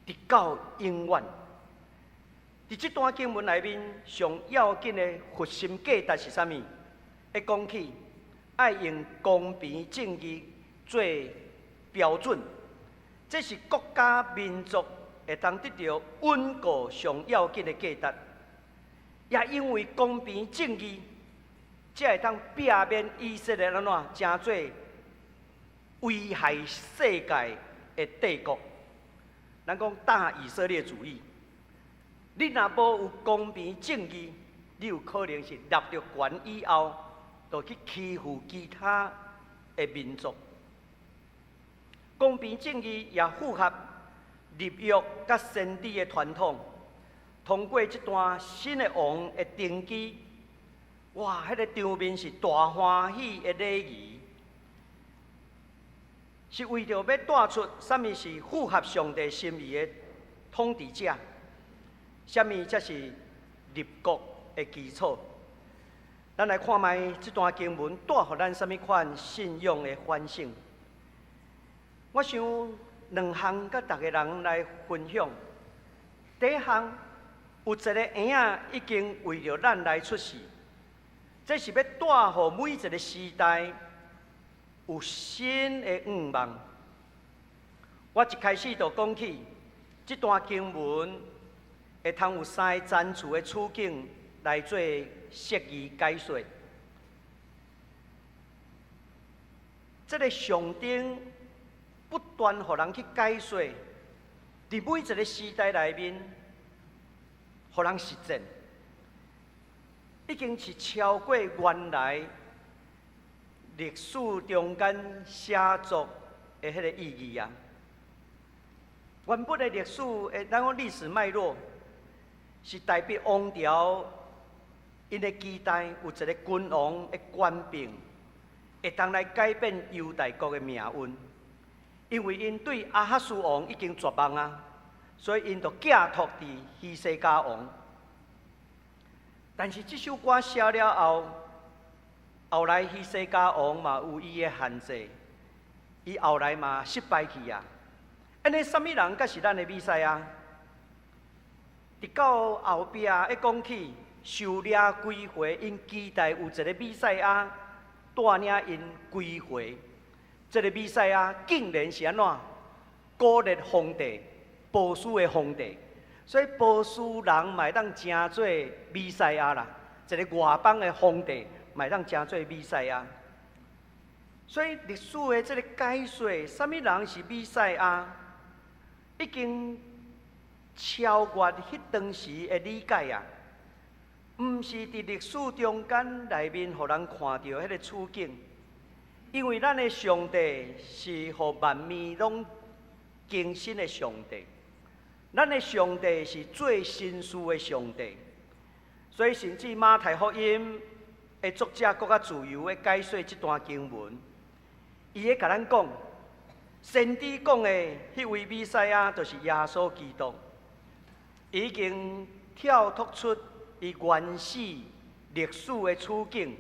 直到永远。伫这段经文内面，上要紧的核心价值是啥物？会讲起爱用公平正义做标准，这是国家民族会当得到稳固上要紧的价值，也因为公平正义，才会当避免以色列安怎成做危害世界的帝国。咱讲大以色列主义，你若无有公平正义，你有可能是立着权以后，就去欺负其他的民族。公平正义也符合立约甲先知的传统，通过这段新的王的登基，哇，迄个场面是大欢喜的礼仪，是为着要带出什么是符合上帝心意的统治者，什么才是立国的基础。咱来看卖这段经文带予咱什么款信仰的反省。我想两项，甲大家人来分享。第一项，有一个婴仔已经为着咱来出世，这是要带予每一个时代有新的愿望。我一开始就讲起，这段经文会通有三个真处的处境来做释义解说。这个上顶不断予人去解说，伫每一个时代内面，予人实践，已经是超过原来历史中间写作的迄个意义啊。原本的历史的咱讲历史脉络，是代表王朝因的期待有一个君王的权柄，会当来改变犹大国的命运。因为因对亚哈斯王已经绝望啊，所以因就寄托伫希西家王。但是这首歌写了后，后来希西家王嘛有伊的限制，伊后来嘛失败去啊。安尼，什么人才是咱的弥赛亚？直到后壁一讲起受掠归回，因期待有一个弥赛亚带领因归回。这个弥赛亚竟然是安怎？古列皇帝、波斯的皇帝，所以波斯人嘛当称做弥赛亚啦。一个外邦的皇帝嘛当称做弥赛亚。所以历史的这个解说，什么人是弥赛亚，已经超越迄当时的理解啊！毋是伫历史中间内面，互人看到迄个处境。因为咱的上帝是互万物拢更新的上帝，咱的上帝是最新事的上帝，所以甚至马太福音的作者更较自由的解说这段经文，伊咧甲咱讲，先知讲的迄位弥赛亚就是耶稣基督，已经跳脱出伊原始历史的处境，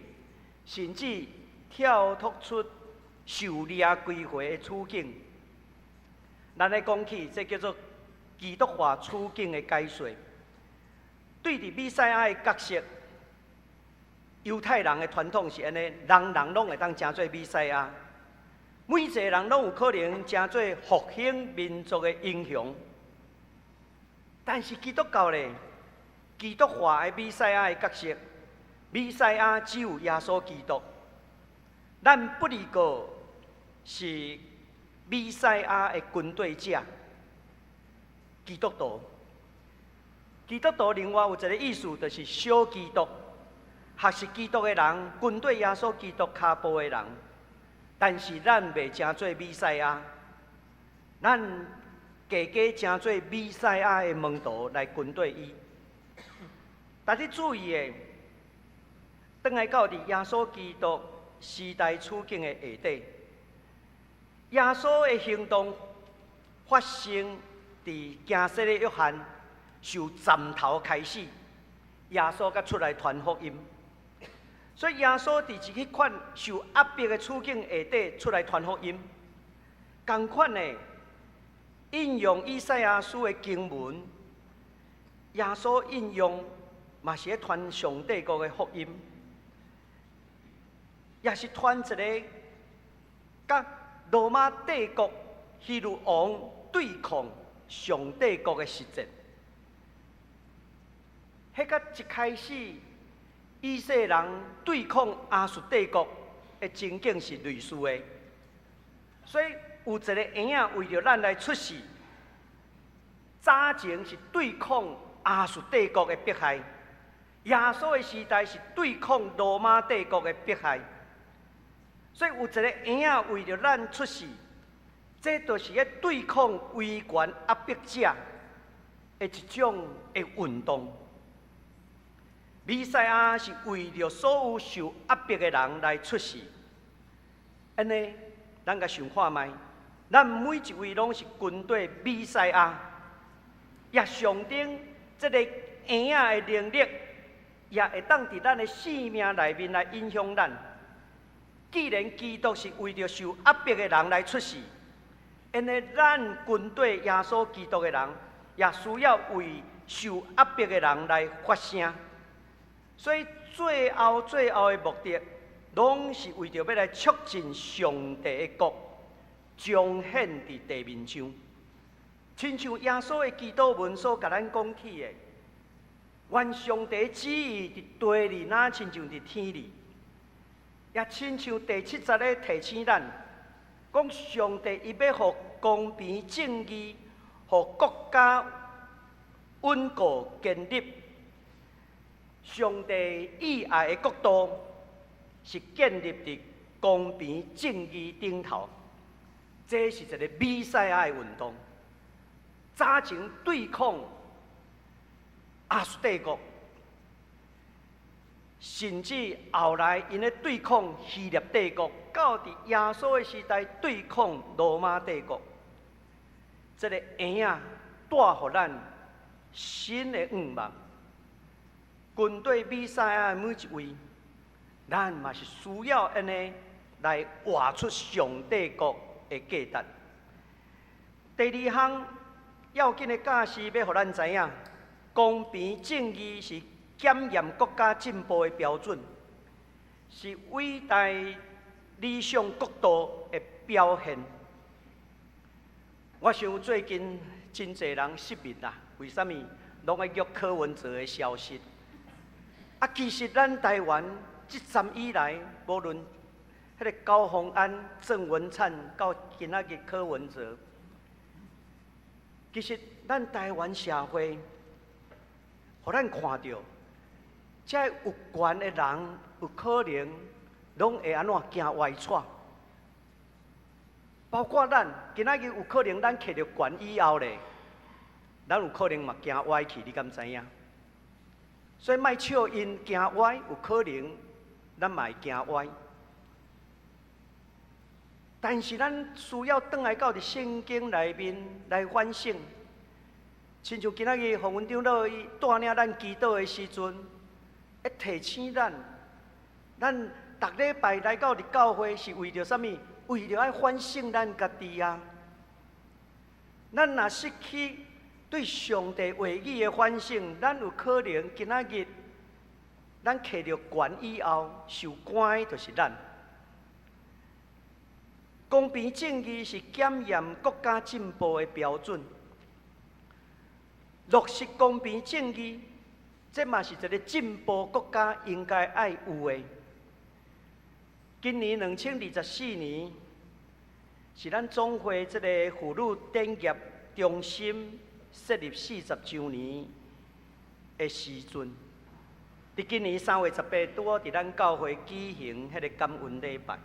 甚至跳脱出受掠归回的处境。咱来讲起，这叫做基督化处境的解说。对伫弥赛亚的角色，犹太人的传统是安尼，人人拢会当称做弥赛亚，每一个人拢有可能称做复兴民族的英雄。但是基督教咧，基督化的弥赛亚的角色，弥赛亚只有耶稣基督。咱不离个是弥赛亚的军队者，基督徒。基督徒另外有一个意思，就是小基督，学习基督的人，军队耶稣基督脚步的人。但是咱袂称做弥赛亚，咱加称做弥赛亚的门徒来军队伊。但你注意的，转来到伫耶稣基督时代处境的下底，耶稣的行动发生伫加色的约翰受斩头开始，耶稣才出来传福音。所以耶稣伫一款受压迫的处境下底出来传福音，同款的应用以赛亚书的经文，耶稣应用嘛是咧传上帝国的福音。也是传一个甲罗马帝国希律王对抗上帝国的实践。迄个一开始，以色列人对抗亚述帝国的情景是类似的，所以有一个婴仔为着咱来出世，早前是对抗亚述帝国的迫害，耶稣的时代是对抗罗马帝国的迫害。所以有一个婴仔为着咱出世，这就是咧对抗威权压迫者的一种的运动。弥赛亚是为着所有受压迫的人来出世。安尼，咱甲想看卖，咱每一位拢是军队弥赛亚，也象征这个婴仔的能力，也会当伫咱的生命内面来影响咱。既然基督是为着受压迫的人来出世，因为咱军队耶稣基督的人，也需要为受压迫的人来发声。所以最后的目的，拢是为着要来促进上帝的国彰显伫地面上。亲像耶稣的基督文所甲咱讲起的，愿上帝旨意伫地里，哪亲像伫天里。也亲像第7节咧提醒咱，讲上帝伊要互公平正义，互国家稳固建立。上帝意爱的国度是建立伫公平正义顶头，这是一个弥赛亚的运动。早前对抗亚述帝国，甚至后来因咧对抗希腊帝国，到伫耶稣的时代对抗罗马帝国，这个婴仔带予咱新的愿望。军队比赛啊，每一位，咱嘛是需要安尼来活出上帝国的价值。第二项要紧的假事，要互咱知影，公平正义是检验国家进步的标准，是伟大理想国度的表现。我想最近真侪人失眠啦，为什么？拢会约柯文哲的消息。其实咱台湾这站以来，无论迄个高虹安、郑文灿到今仔日柯文哲，其实咱台湾社会，互咱看到，这有权的人有可能拢会安怎行歪错，包括咱今仔日有可能咱摕到权以后咧，咱有可能嘛行歪去，你敢知影？所以莫笑因行歪，有可能咱嘛会行歪。但是咱需要倒来到伫圣经内面来反省，亲像今仔日洪文长老伊带领咱祈祷的时阵，会提醒咱逐礼拜来到伫教会是为着啥物？为着爱反省咱家己啊！咱若失去对上帝话语的反省，咱有可能今仔日咱摕到权以后，受关的就是咱。公平正义是检验国家进步的标准，落实公平正义，这嘛是一个进步国家应该爱有的。今年2024年是咱总会这个妇女产业中心设立40周年的时阵，伫今年3月18，拄好伫咱教会举行迄个感恩礼拜。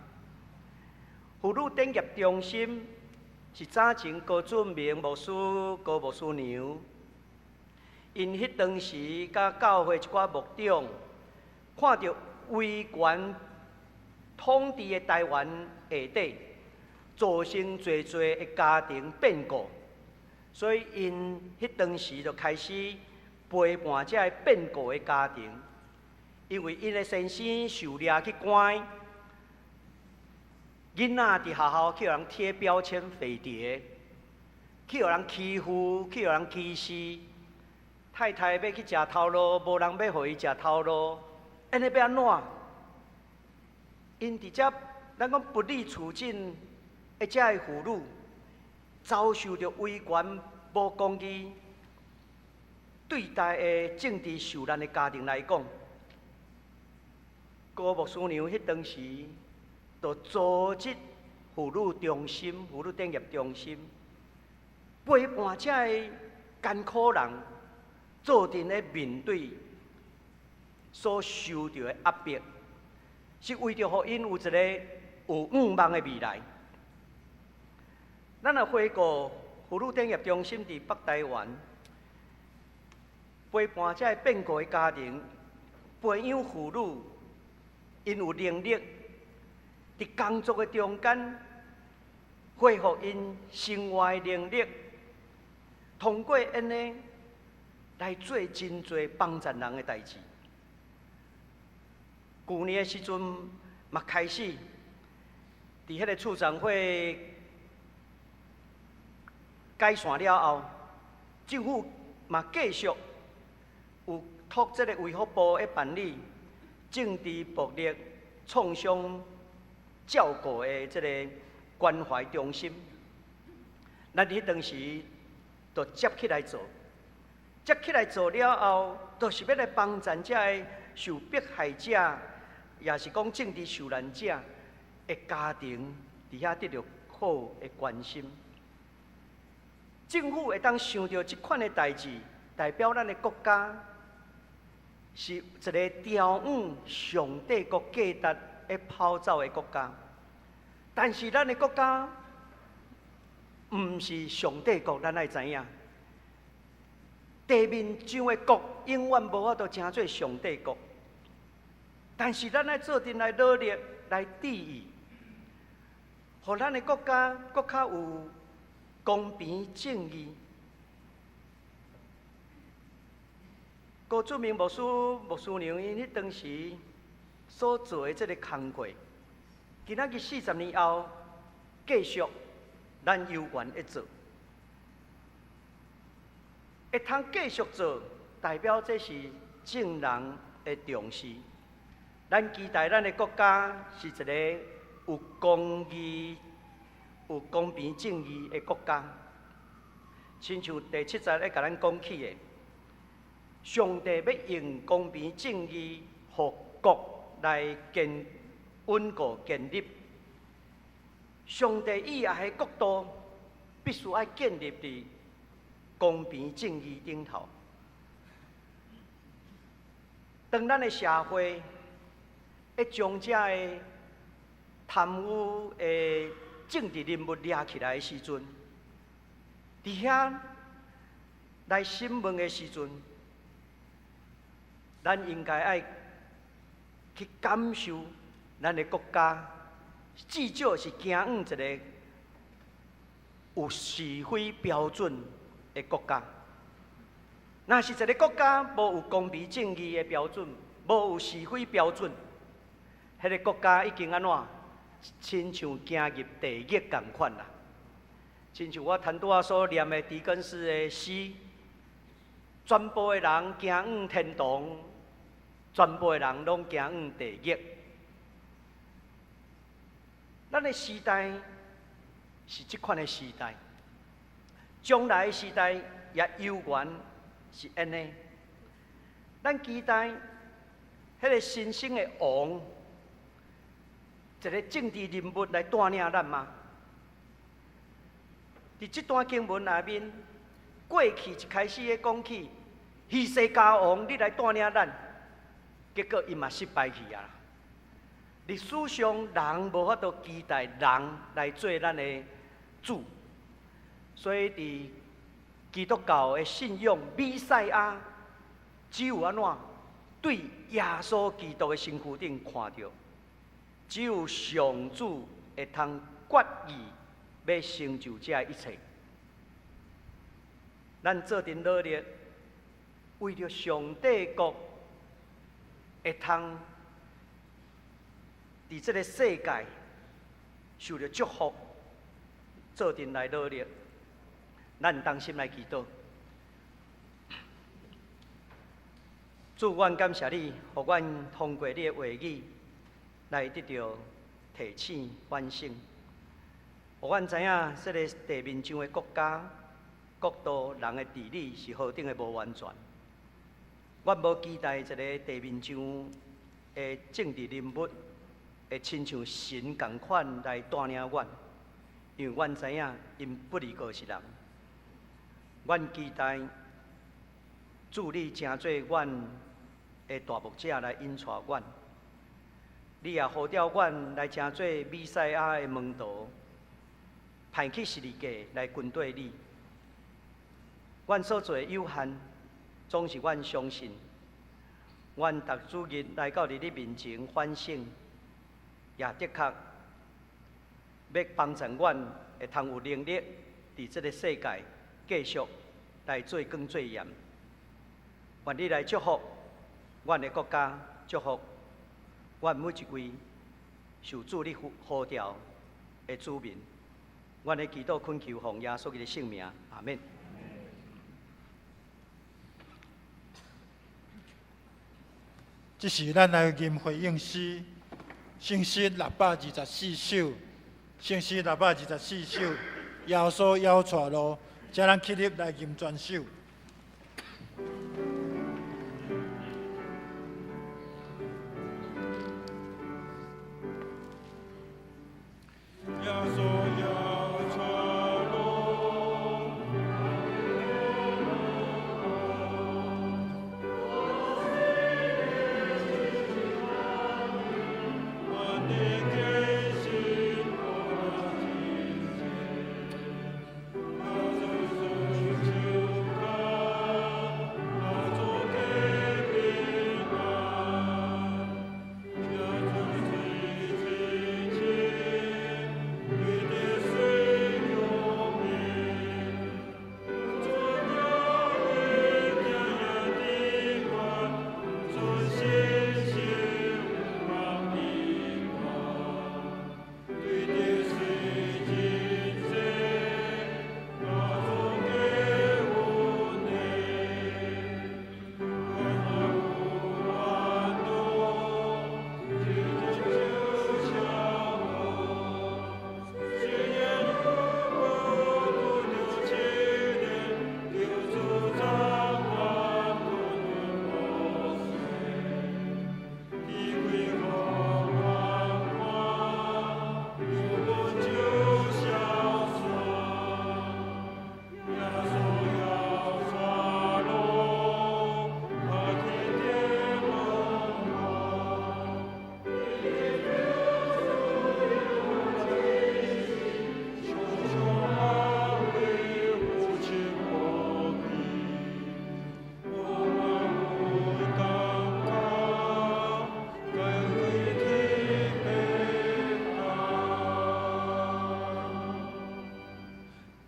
妇女产业中心是早前高准明牧师、高牧师娘，因迄当时甲教会一寡牧长，看到威权统治的台湾下底，造成侪侪的家庭变故。所以因迄当时就开始陪伴这个变故的家庭，因为因的先生受掠去关，囡仔伫学校去人贴标签废蝶，去互人欺负，去互人歧视。太太要去食头路，无人要互伊食头路，安尼要安怎？因伫遮咱讲不利处境的遮个妇女，遭受着威权无公义对待的政治受难的家庭来讲，高牧师娘迄当时就组织妇女中心、妇女产业中心，陪伴遮个艰苦人，做阵咧面对所受到的压迫，是为着互因有一个有愿望的未来。咱若回顾妇女产业中心伫北台湾，陪伴遮个变故的家庭，培养妇女因有能力伫工作的中间恢复因生活的能力，通过安尼来做真侪帮助人的代志。去年的时阵，嘛开始伫迄个处长会改善了后，政府嘛继续有托这个卫福部的办理政治暴力创伤照顾的这个关怀中心。咱迄当时就接起来做，接起来做了后，就是要来帮助这个受迫害者，也是讲政治受难者的家庭，伫遐得到好的关心。政府会当想到这款的代志，代表咱的国家是一个调用上帝国价值的跑走的国家。但是咱的国家毋是上帝国，咱爱知影。地面上的国永远无法度成做上帝国。但是咱要做阵来努力来治愈，互咱的国家搁较有公平正义。高著名牧师娘因迄当时所做的这个工作，今仔日40年后继续咱有缘一做，会通继续做，代表这是正人的重视。咱期待咱的国家是一个有公义、有公平正义的国家，亲像第7节咧甲咱讲起的。上帝要用公平正义，互国来稳固建立。上帝以外的国度，必须要建立伫公平正义顶头。当咱的社会要将这个贪污的政治人物抓起来的时阵，伫遐来审问的时阵，咱应该爱去感受咱的国家，至少是行往一个有是非标准的国家。若是一个国家无有公平正义的标准，无有是非标准，迄个国家已经安怎？亲像行入地狱共款啦。亲像我拄仔所念的狄更斯的诗，全部的人行往天堂。全部的人拢行往地狱。咱的时代是这款的时代，将来的时代也有缘是安尼。咱期待迄个新生的王，一个政治人物来带领咱吗？伫这段经文内面，过去一开始的讲起，希西家王你来带领咱。结果伊嘛失败去啊！历史上人无法度期待人来做咱的主，所以伫基督教的信仰，弥赛亚只有安怎对耶稣基督的身躯顶看到，只有上主会通决意要成就这一切。咱做阵努力，为着上帝国。会通伫这个世界受到祝福，做阵来努力，咱当心来祈祷。主，阮感谢你，互阮通过你的话语来得到提醒反省。互阮知影，这个地面上的国家、国度、人的治理是何等的无完全。阮无期待一个地面上的政治人物会亲像神同款来带领阮，因为阮知影因不离过是人。阮期待主你成做阮的大牧者来引带阮，你也呼召阮来成做弥赛亚的门徒，派去十字架来跟对你。阮所做的有限。总是阮相信，阮逐主日来到你面前反省，也的确要帮助阮会通有能力，伫这个世界继续来做光做盐。愿你来祝福阮的国家，祝福阮每一位受主你呼召的子民。阮的祈祷恳求奉耶稣基督的圣名，阿免。这是咱来吟回应诗，圣诗624首，圣诗624首，耶稣要带路，请咱起立来吟全首。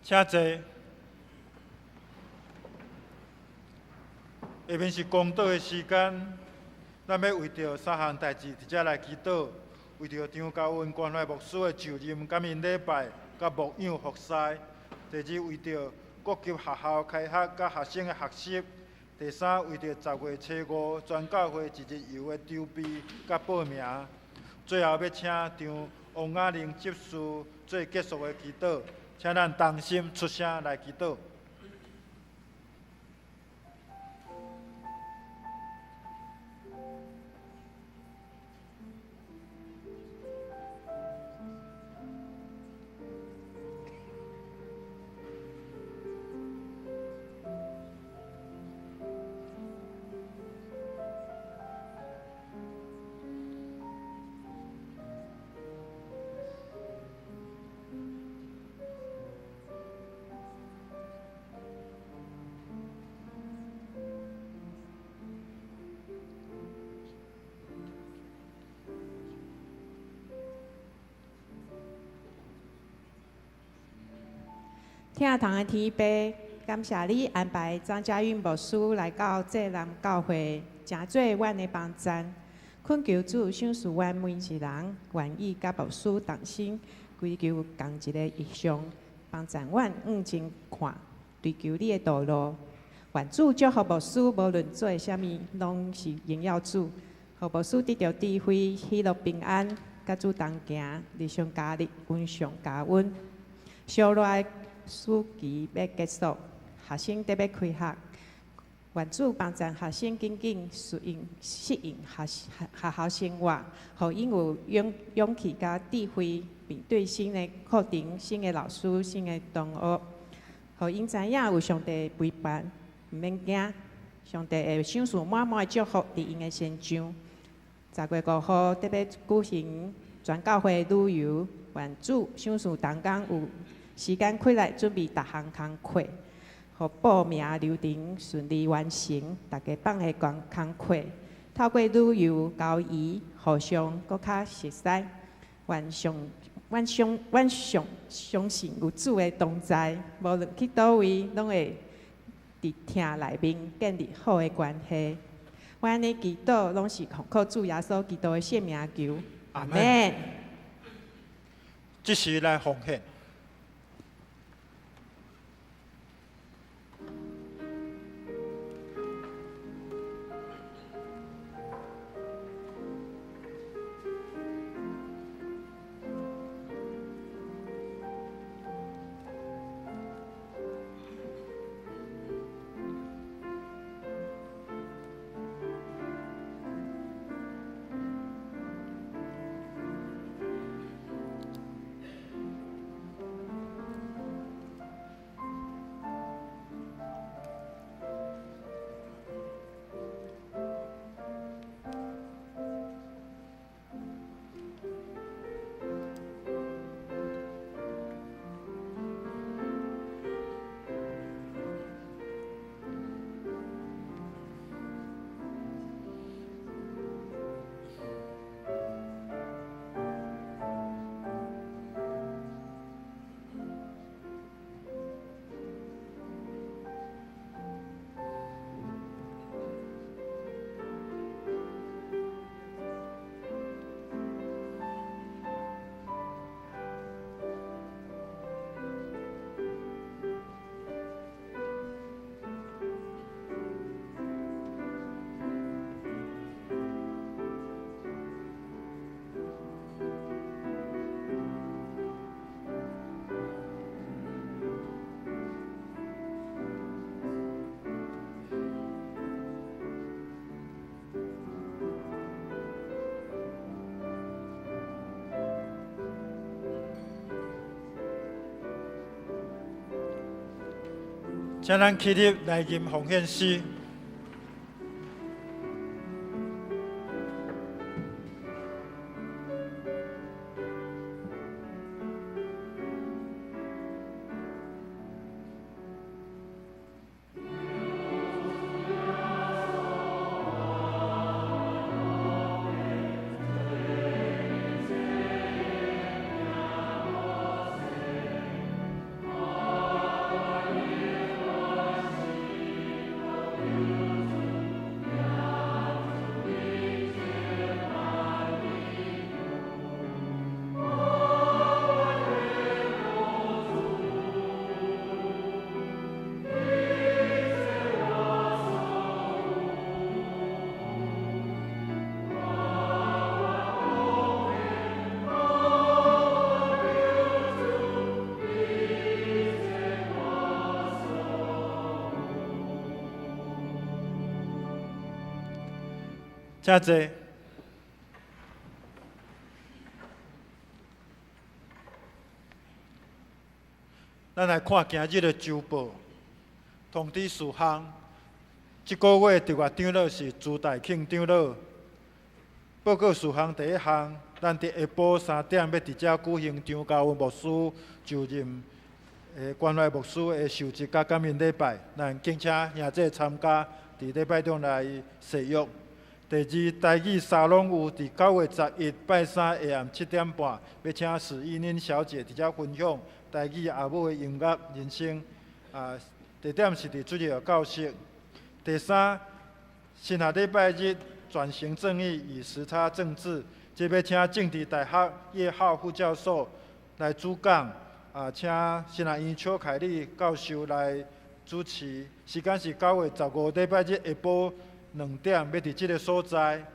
请坐。下面是公道的时间，咱要为着三项代志，直接来祈祷。为着张高温关怀牧师的就任、感恩礼拜、甲牧养服侍；第二，为着各级学校开学甲学生的学习；第三，为着10月初5全教会一日游的筹备甲报名；最后要请张王雅玲执事做结束的祈祷，请咱同心出声来祈祷。听堂的天父，感谢你安排张家韵牧师来到浙南教会，真做阮的帮赞。恳求主赏赐阮每一人愿意甲牧师同心，追求同一个意向，帮赞阮前看，追求你的道路。愿主祝福牧师，无论做啥物，拢是荣耀主。互牧师得到智慧、喜乐、平安，甲主同行，日上加日，温上加温。小来。暑期要结束，学生得要开学，愿主帮助学生紧紧适应学校生活，互因有勇气甲智慧面对新的课程、新的老师、新的同学，互因知影有上帝陪伴，毋免惊，上帝会赏赐满满的祝福伫因的身上。10月5号得要举行全教会旅游，愿主赏赐同工有。时间开来准备逐项工课，互报名流程顺利完成。大家放下工课，透过旅游交易，互相搁较熟悉。阮相信有主的同在，无论去倒位，拢会伫厅内面建立好的关系。阮安尼祈祷，拢是靠主耶稣基督的圣名求。阿门。即时来奉献。请咱起立来吟奉献诗。真济。咱来看今日的周报，通知事项。即个月伫月长老是朱大庆长老。报告事项第一项，咱伫下晡3点要伫遮举行张家文牧师就任关怀牧师的受职甲感恩礼拜，咱敬请兄弟参加伫礼拜中来誓约。第二，台语沙龙有伫9月11拜三下暗7点半，要请史依宁小姐伫遮分享台语阿母的音乐人生。地点是伫主日教室。第三，新下礼拜日转型正义与时差政治，即要请政治大学叶浩副教授来主讲。请新下院邱凯丽教授来主持。时间是9月15礼拜日下晡2点，要伫即个所在。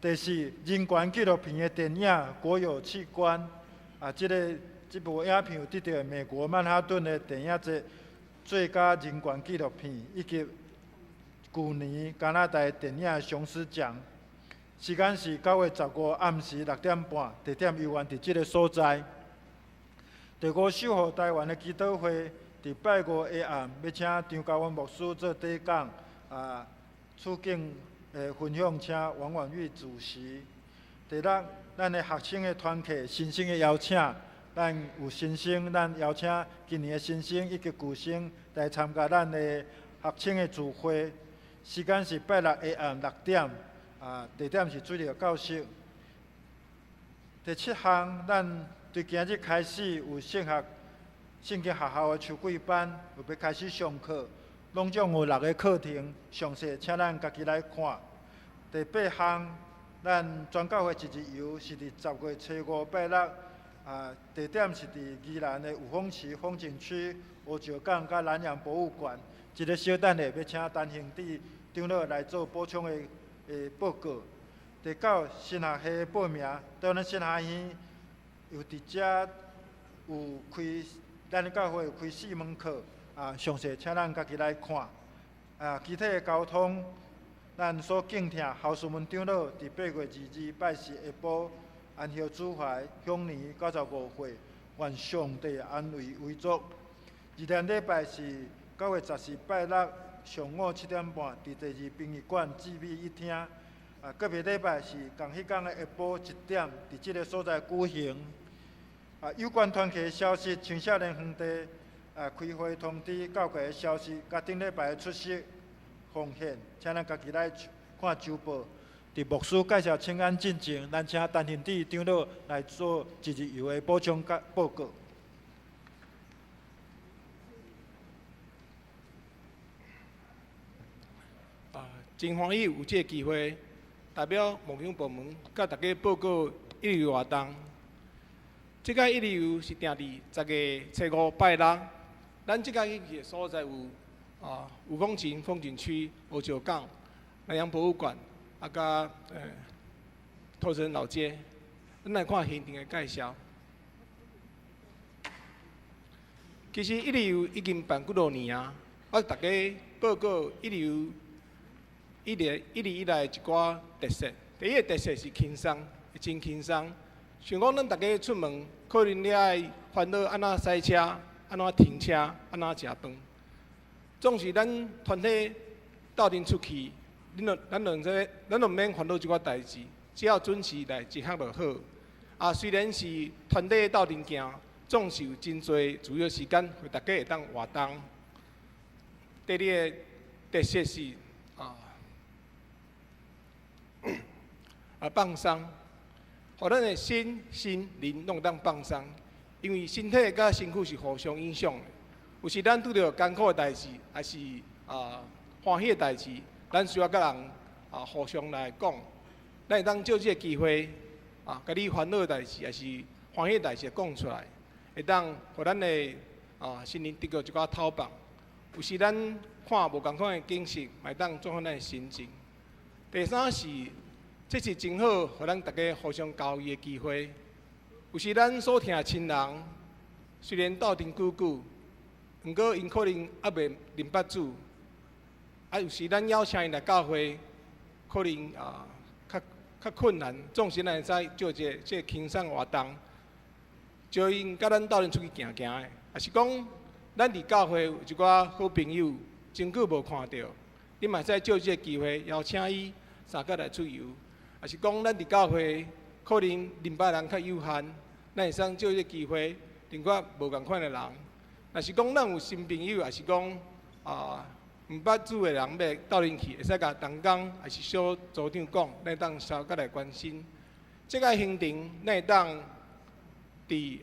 第四，人权纪录片的电影《国有器官》这部影片有得到美国曼哈顿的电影节最佳人权纪录片，以及去年加拿大电影雄狮奖。时间是9月15暗时6点半，地点游园伫即个所在。第五，守护台湾的祈祷会伫拜五下暗，要请张家文牧师做底讲，处境分享，请王婉玉主席。第六，咱的学生的团契新生的邀请，咱有新生，咱邀请今年的新生以及旧生来参加咱的学生的聚会。时间是拜六下暗6点，地点是主日教室。第七项，咱对今日开始有圣经学校的秋季班，有要开始上课，拢总有6个课程，详细请咱家己来看。第八项，咱全教会一日游是伫10月初5拜六，地点是伫宜兰的五峰市风景区乌石港甲南洋博物馆。一个小等下要请陈兄弟长老来做补充的报告。第九，新学系的报名，当咱新学院有伫遮有开，咱教会有开4门课，详细请咱家己来看。其他的交通，咱所敬听校士们长老伫8月22拜四下晡安息主怀享年95岁，愿上帝安慰为主。2天礼拜是9月14拜六上午7点半，伫第2殡仪馆志美一厅。隔壁礼拜是同迄天的下晡1点，伫即个所在举行。有关团契的消息，青少年园地开会通知教会的消息，甲顶礼拜的出席奉献，请咱家己来看周报。伫牧师介绍请安进前，咱请陈兄弟长老来做一日游的补充报告。真欢喜有这个机会，代表牧养部门甲大家报告一日游活动。这个一日游是定伫10月初5拜六，咱这个去的所在有五峰前风景区、乌石港、南洋博物馆，甲头城老街。咱来看现场的介绍。其实一日游已经办几多年啊，我大家报告一日游。一直以来一寡特色，第一个特色是轻松，真轻松。想讲咱大家出门，可能你爱烦恼安怎驶车、安怎停车、安怎食饭。总是咱团体斗阵出去，咱就毋免烦恼即寡代志，只要准时来一项就好。虽然是团体斗阵行，总是有真侪自由时间，互大家会当活动。第二个特色是放松，互咱的身心灵拢当放松，因为身体甲身躯是互相影响的。有时咱拄着艰苦的代志，还是欢喜的代志，咱需要甲人互相来讲，咱会当借这个机会甲你烦恼的代志，还是欢喜的代志讲出来，会当互咱的心灵得到一寡透放。有时咱看无共款的景色，会当转换咱的心情。第三是。这是真好，互咱大家互相交易的机会。有时咱所听的亲人，虽然斗阵久久，毋过因可能还未啉捌酒。有时咱邀请因来教会，可能较较困难，总是咱会使做一个轻松活动，招因甲咱斗阵出去行行的，也是讲咱伫教会有一寡好朋友，真久无看到，你嘛使借这个机会邀请伊三脚来出游，也是讲咱伫教会可能认捌人较有限，咱会使借这个机会认捌无共款的人。若是讲咱有新朋友，也是讲毋捌主的人要斗阵去，会使甲同工也是小组长讲，咱会当稍甲来关心。这个行程咱会当伫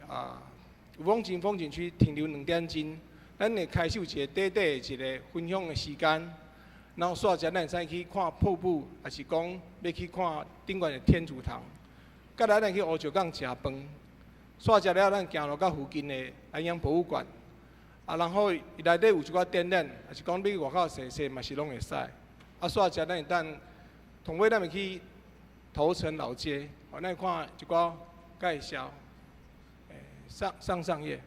有风景风景区停留2点钟，咱会开始有一个短短的一个分享的时间，然后煞遮咱会使去看瀑布，也是讲要去看顶悬的天主堂，甲咱来去乌石港食饭，煞遮了咱行落到附近的南洋博物馆。然后伊内底有一寡展览，也是讲你外口踅嘛是拢会使。煞遮咱会当，同尾咱会去头城老街，咱会看一寡介绍。上页，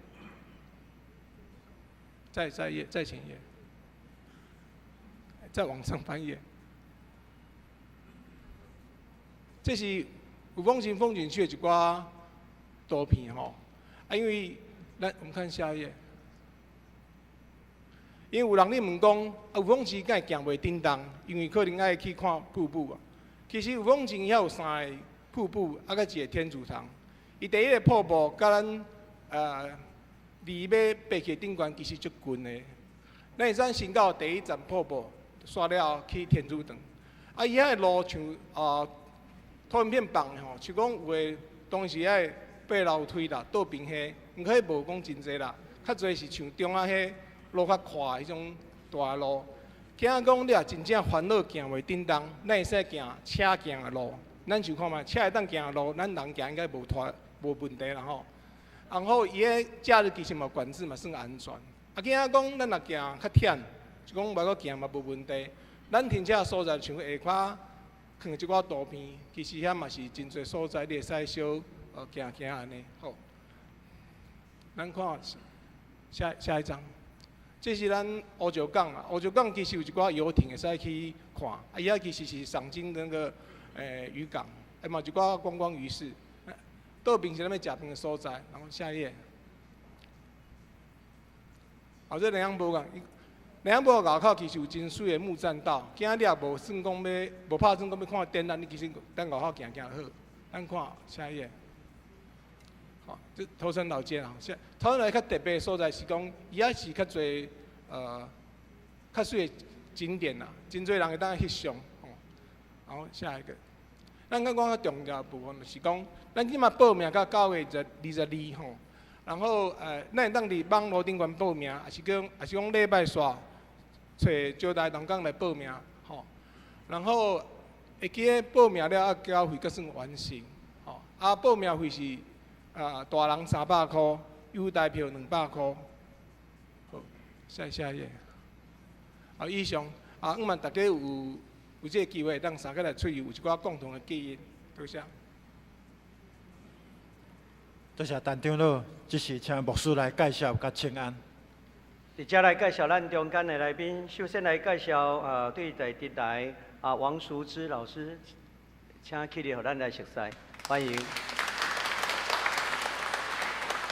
再页，再前页，再往上翻页。这是有风景区的一寡图片吼。因为我们看下一页。因为有人咧问讲，有风池敢会行袂叮当？因为可能爱去看瀑布啊。其实有风池遐有3个瀑布，甲一个天主堂。伊第一个瀑布，甲咱离要爬去顶悬，其实足近的。咱会使先到第一站瀑布，煞了去天主堂。伊遐的路像土片棒吼，像讲有诶当时遐爬楼梯啦，倒平溪，毋过迄无讲真济啦，较侪是像中啊迄。路较宽迄种大路，惊讲你也真正烦恼行袂叮当，咱会使行车行的路。咱就看觅车会当行的路，咱人行应该无问题啦吼。然后伊个假日其实嘛管制嘛算安全。惊讲咱若行较忝，就讲袂阁行嘛无问题。咱停车所在像下骹放一寡图片，其实遐嘛是真侪所在，你会使小行安尼。好，咱看下一张。这是咱乌石港啊，乌石港其实有一寡游艇会使去看，伊遐其实是赏金那个渔港，嘛一寡观光鱼市，倒边是咱要食饭的所在。然后下一页，这南洋博物馆，南洋博物馆口其实有真水的木栈道，今仔日也无算讲无拍算讲要看展览，你其实等外口行就好。咱看下一页。好，这头城老街啊，头城老街较特别的所在是讲，伊也是较侪较水的景点啦，真侪人会当翕相。然后下一个，咱讲较重要的部分就是讲，咱即马报名到9月22吼，然后咱会当伫网络顶悬报名，也是讲礼拜煞找招待同工来报名吼，然后会记咧报名了交费才算完成吼，报名费是。大人300块，优待票200块。好，下一页。以上希望大家有这个机会，当三个来出游，有一寡共同的记忆。多谢。多谢陈长老，这是请牧师来介绍甲请安。伫遮来介绍咱中间的来宾，首先来介绍对台电台王淑芝老师，请起立，互咱来熟悉，欢迎。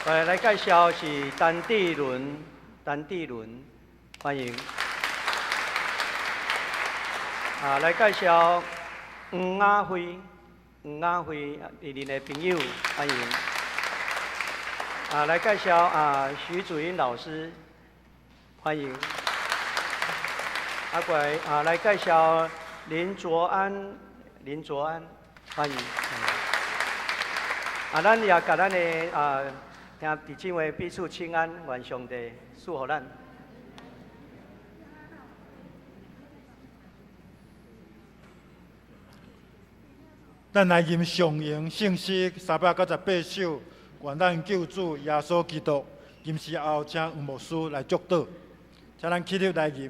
来介绍是陈地伦，欢迎。来介绍黄雅辉，你的朋友，欢迎。来介绍徐祖英老师，欢迎。过来来介绍林卓安，欢迎。咱也甲咱的听弟兄们彼此请安，愿上帝赐福咱。咱来吟上迎圣诗398首，愿咱救主耶稣基督。吟诗后，请吴牧师来祝祷，请咱起立来吟。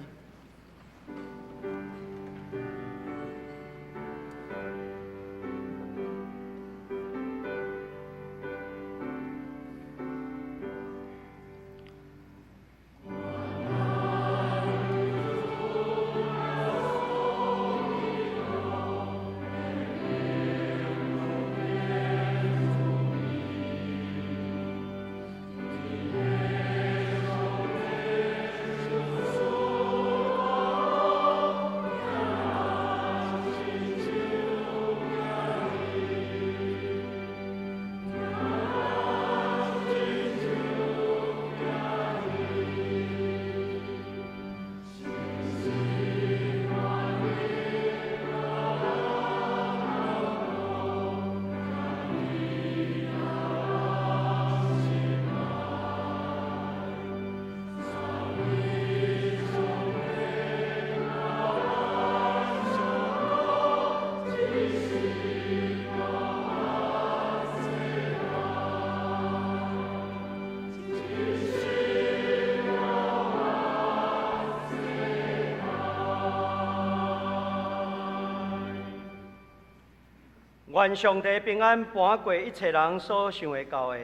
愿上帝平安搬过一切人所想会到的，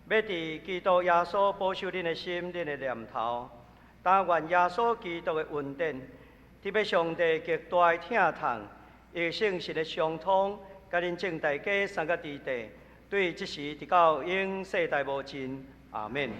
要伫基督耶稣保守恁的心、恁的念头。但愿耶稣基督的恩典，特别上帝极大的疼痛，伊圣神的相通，甲恁正大家三个弟弟，对即时直到永世代无尽。阿免。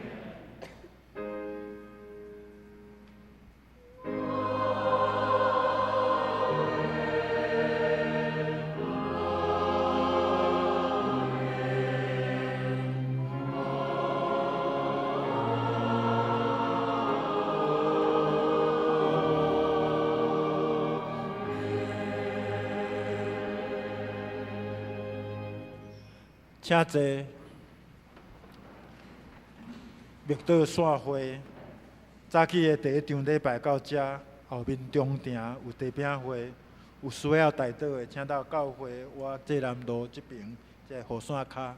请坐，密道散会。早起的第一场礼拜到这，后面中庭有地饼会，有需要带倒的，请到教会我济南路这边这雨伞卡。